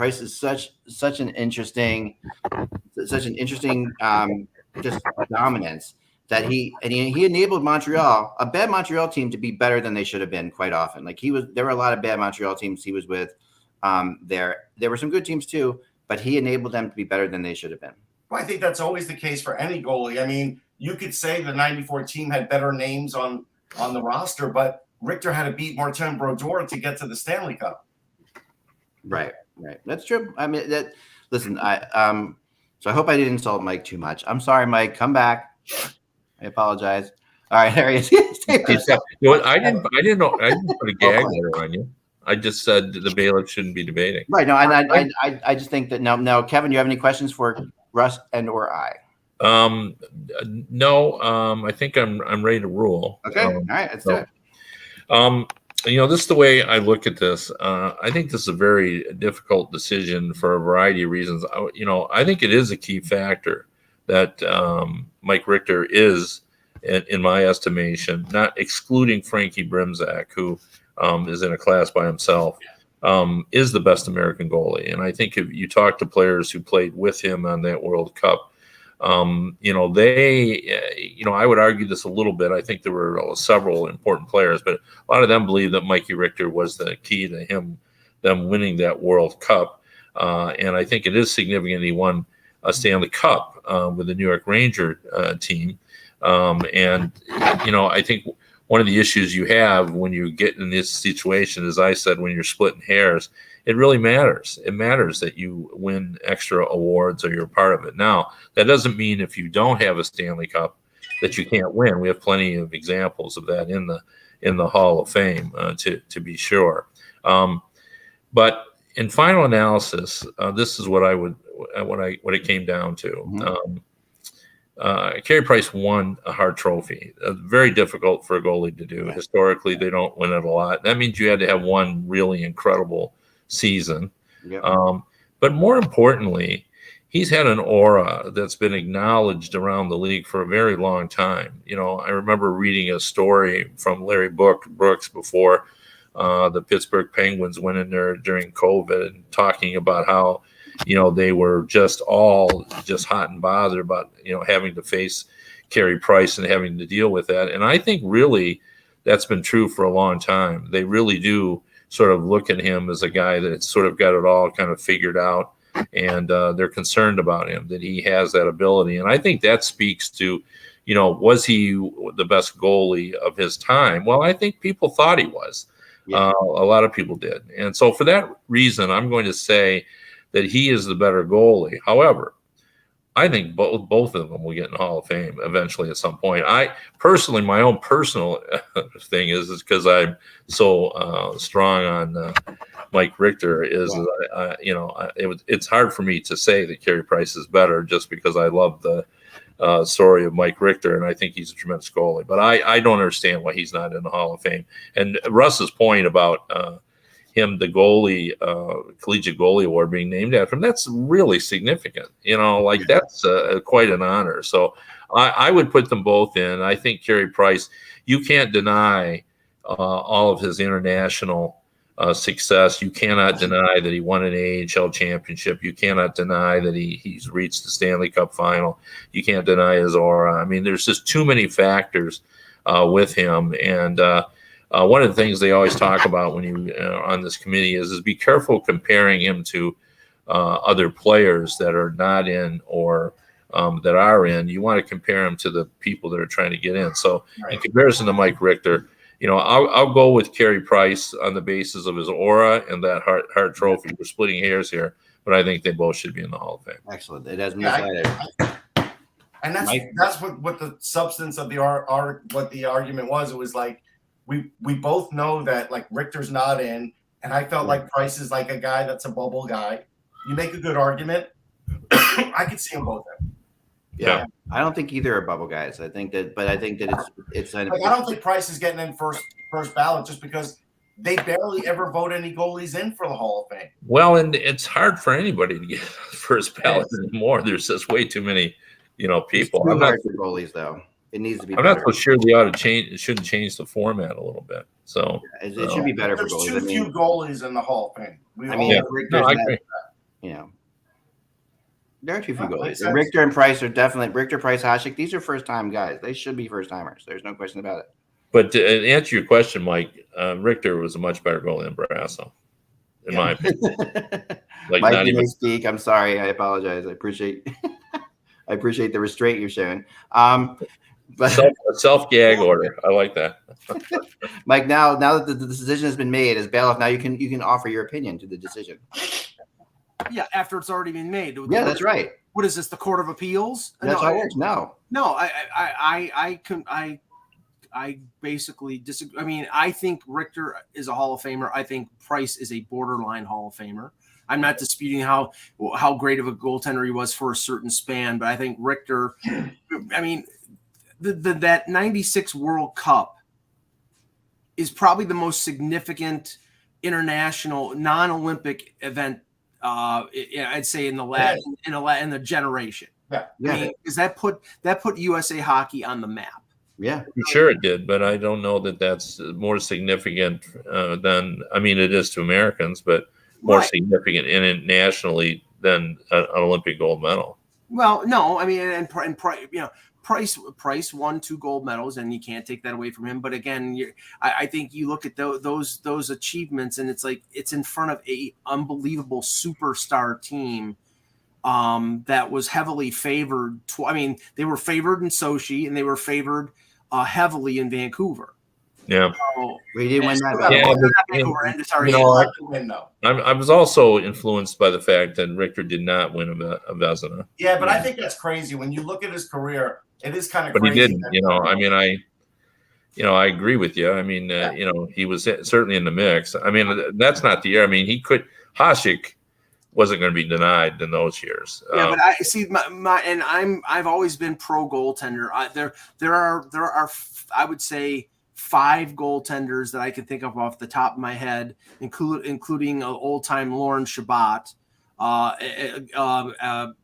is such an interesting just dominance that he enabled Montreal, a bad Montreal team, to be better than they should have been quite often. Like there were a lot of bad Montreal teams he was with. There were some good teams too, but he enabled them to be better than they should have been. Well, I think that's always the case for any goalie. I mean, you could say the 94 team had better names on the roster, but Richter had to beat Martin Brodeur to get to the Stanley Cup. Right. That's true. I mean, listen, so I hope I didn't insult Mike too much. I'm sorry, Mike. Come back. I apologize. All right, there he is. I didn't put a gag letter on you. I just said the bailiff shouldn't be debating. Right. No, I just think that now, Kevin, do you have any questions for Russ and or I? No. I think I'm ready to rule. Okay. All right. Let's do it. this is the way I look at this. I think this is a very difficult decision for a variety of reasons. I think it is a key factor that Mike Richter is, in my estimation, not excluding Frankie Brimzak, who is in a class by himself, is the best American goalie. And I think if you talk to players who played with him on that World Cup, I would argue this a little bit. I think there were several important players, but a lot of them believe that Mikey Richter was the key to them winning that World Cup. And I think it is significant he won a Stanley Cup with the New York Ranger team. I think one of the issues you have when you get in this situation, as I said, when you're splitting hairs, it really matters. It matters that you win extra awards or you're part of it. Now, that doesn't mean if you don't have a Stanley Cup that you can't win. We have plenty of examples of that in the Hall of Fame, to be sure. But in final analysis, this is what it came down to. Mm-hmm. Carey Price won a Hart Trophy. Very difficult for a goalie to do. Historically, they don't win it a lot. That means you had to have one really incredible season. Yep. But more importantly, he's had an aura that's been acknowledged around the league for a very long time. I remember reading a story from Larry Brooks before the Pittsburgh Penguins went in there during COVID and talking about how they were just hot and bothered about, having to face Carey Price and having to deal with that. And I think really that's been true for a long time. They really do sort of look at him as a guy that's sort of got it all kind of figured out. And they're concerned about him, that he has that ability. And I think that speaks to, was he the best goalie of his time? Well, I think people thought he was. Yeah. A lot of people did. And so for that reason, I'm going to say that he is the better goalie. However, I think both of them will get in the Hall of Fame eventually at some point. My own personal thing is because I'm so strong on Mike Richter it's hard for me to say that Carey Price is better just because I love the story of Mike Richter, and I think he's a tremendous goalie. But I don't understand why he's not in the Hall of Fame. And Russ's point about him, the goalie, collegiate goalie award being named after him, that's really significant. That's quite an honor. So I would put them both in. I think Carey Price, you can't deny all of his international success. You cannot deny that he won an AHL championship. You cannot deny that he's reached the Stanley Cup final. You can't deny his aura. I mean, there's just too many factors with him. And one of the things they always talk about when you on this committee is be careful comparing him to other players that are not in or that are in. You want to compare him to the people that are trying to get in. So in comparison to Mike Richter, I'll go with Carey Price on the basis of his aura and that Hart Trophy. We're splitting hairs here, but I think they both should be in the Hall of Fame. Excellent. It has me and that's what the substance of the what the argument was. It was like we both know that like Richter's not in, and I felt like Price is like a guy that's a bubble guy. You make a good argument. I could see them both in. Yeah, I don't think either are bubble guys. I think that it's. I don't think Price is getting in first ballot just because they barely ever vote any goalies in for the Hall of Fame. Well, and it's hard for anybody to get first ballot anymore. There's just way too many, people. I'm not for goalies though. It needs to be. I'm not so sure they ought to change. It shouldn't change the format a little bit. So it should be better for goalies. There's too few goalies in the Hall of Fame. I agree. There are too few goalies. Richter and Price are definitely Richter, Price, Hasek. These are first-time guys. They should be first-timers. There's no question about it. But to answer your question, Mike, Richter was a much better goalie than Brasso, in my opinion. Mike, you may speak. I'm sorry. I apologize. I appreciate the restraint you've shown. But self-gag order. I like that. Mike, now that the decision has been made as bailiff, now you can offer your opinion to the decision. Yeah, after it's already been made. Yeah, that's right. What is this? The Court of Appeals? That's how it works. No, I basically disagree. I mean, I think Richter is a Hall of Famer. I think Price is a borderline Hall of Famer. I'm not disputing how great of a goaltender he was for a certain span, but I think Richter. I mean, that '96 World Cup is probably the most significant international non-Olympic event. I'd say in the generation. Yeah. I mean, because that put USA hockey on the map. Yeah, I'm sure it did, but I don't know that that's more significant than, I mean, it is to Americans, but more significant internationally than an Olympic gold medal. Well, no, I mean, and Price won 2 gold medals, and you can't take that away from him. But again, I think you look at those achievements, and it's like it's in front of a unbelievable superstar team that was heavily favored. I mean, they were favored in Sochi, and they were favored heavily in Vancouver. Yeah, we didn't win that. I was also influenced by the fact that Richter did not win a Vezina. Yeah, but I think that's crazy when you look at his career. It is kind of but crazy. He didn't. I mean, I agree with you. I mean, he was certainly in the mix. I mean, that's not the year. I mean, Hasek wasn't going to be denied in those years. Yeah, but I see I've always been pro goaltender. There are I would say 5 goaltenders that I can think of off the top of my head, including old time Lauren Shabbat,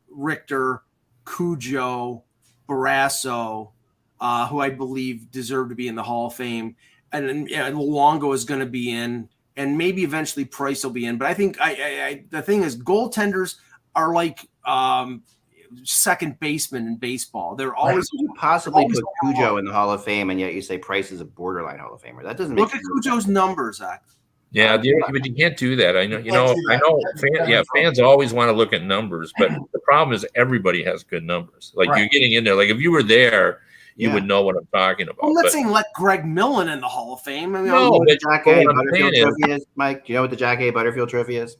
Richter, Cujo, Barrasso, who I believe deserve to be in the Hall of Fame, and Luongo is going to be in, and maybe eventually Price will be in. But I think the thing is, goaltenders are like second baseman in baseball. They're always you possibly put Cujo in the Hall of Fame, and yet you say Price is a borderline Hall of Famer. That doesn't make look at Cujo's numbers, Zach. Yeah, but you can't do that. I know. Fans always want to look at numbers, but the problem is everybody has good numbers. Like you're getting in there. Like if you were there, you would know what I'm talking about. I'm not saying let Greg Millen in the Hall of Fame. I mean, no, but Jack A. Butterfield Trophy is, Mike. Do you know what the Jack A. Butterfield Trophy is?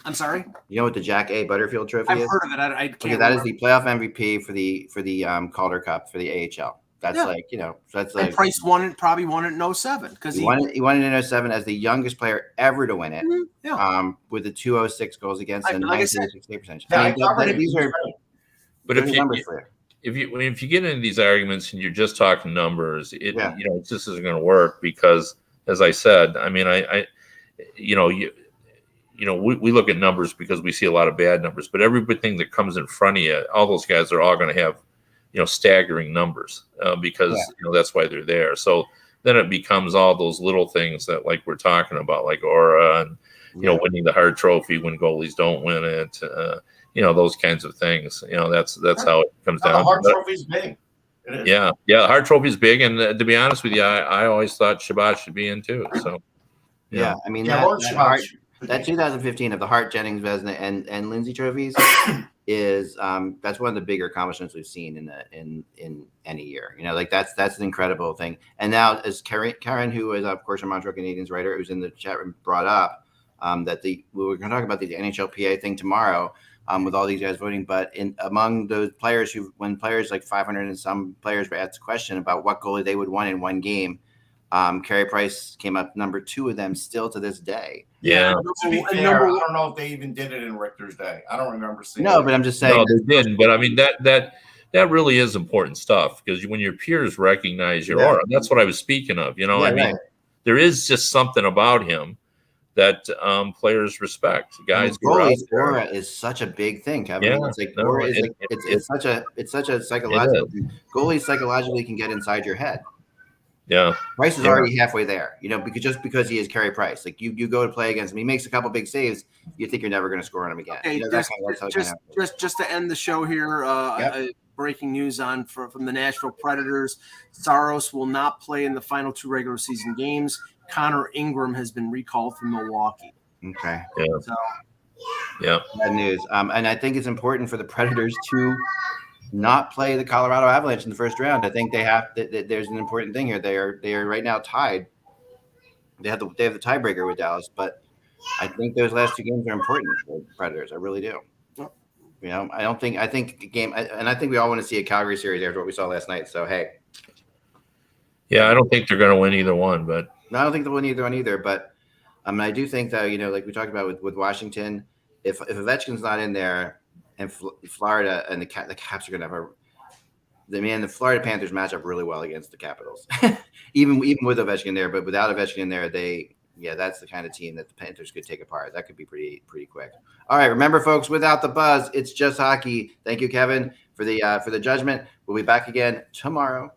I'm sorry. You know what the Jack A. Butterfield Trophy is? I've heard of it. I can't. Okay, that is the playoff MVP for the Calder Cup for the AHL. That's that's like. And Price probably won it in 07 because he won it in 07 as the youngest player ever to win it. Mm-hmm. Yeah. With the 206 goals against and 1968%. But if you get into these arguments and you're just talking numbers, it just isn't going to work because, as I said, I mean, we look at numbers because we see a lot of bad numbers, but everything that comes in front of you, all those guys are all going to have, staggering numbers because that's why they're there. So then it becomes all those little things that like we're talking about, like aura and winning the Hart Trophy when goalies don't win it. Those kinds of things. That's how it comes down. The Hart Trophy's big. It is. Yeah, the Hart Trophy's big, and to be honest with you, I always thought Shabbat should be in too. So I mean that 2015 of the Hart, Jennings, Vezina, and Lindsay trophies is that's one of the bigger accomplishments we've seen in any year. That's an incredible thing. And now, as Karen, who is of course a Montreal Canadiens writer, who's in the chat room, brought up that we're going to talk about the NHLPA thing tomorrow with all these guys voting. But among those players when players like 500 and some players were asked a question about what goalie they would want in one game, Carey Price came up number 2 of them still to this day. Yeah. To be fair, I don't know if they even did it in Richter's day. I don't remember seeing it. No, but I'm just saying. No, they didn't. But I mean, that really is important stuff because when your peers recognize your aura, that's what I was speaking of. There is just something about him that players respect. Guys, goalie's aura is such a big thing, Kevin. Yeah, it's such a psychological thing. Goalies psychologically can get inside your head. Yeah, Price is already halfway there, because he is Carey Price. Like you go to play against him, he makes a couple big saves, you think you're never going to score on him again. Okay, just to end the show here, breaking news from the Nashville Predators: Saros will not play in the final 2 regular season games. Connor Ingram has been recalled from Milwaukee. Okay. Yeah. Bad news. And I think it's important for the Predators to not play the Colorado Avalanche in the first round. I think they have. There's an important thing here. They are right now tied. They have the tiebreaker with Dallas, but I think those last 2 games are important for the Predators. I really do. I think a game, and I think we all want to see a Calgary series after what we saw last night. So hey. Yeah, I don't think they're going to win either one, but I don't think they'll win either one either. But I do think that like we talked about with Washington, if Ovechkin's not in there. And Florida and the Caps are going to have the Florida Panthers match up really well against the Capitals, even with Ovechkin there. But without Ovechkin there, that's the kind of team that the Panthers could take apart. That could be pretty quick. All right, remember, folks, without the buzz, it's just hockey. Thank you, Kevin, for the judgment. We'll be back again tomorrow.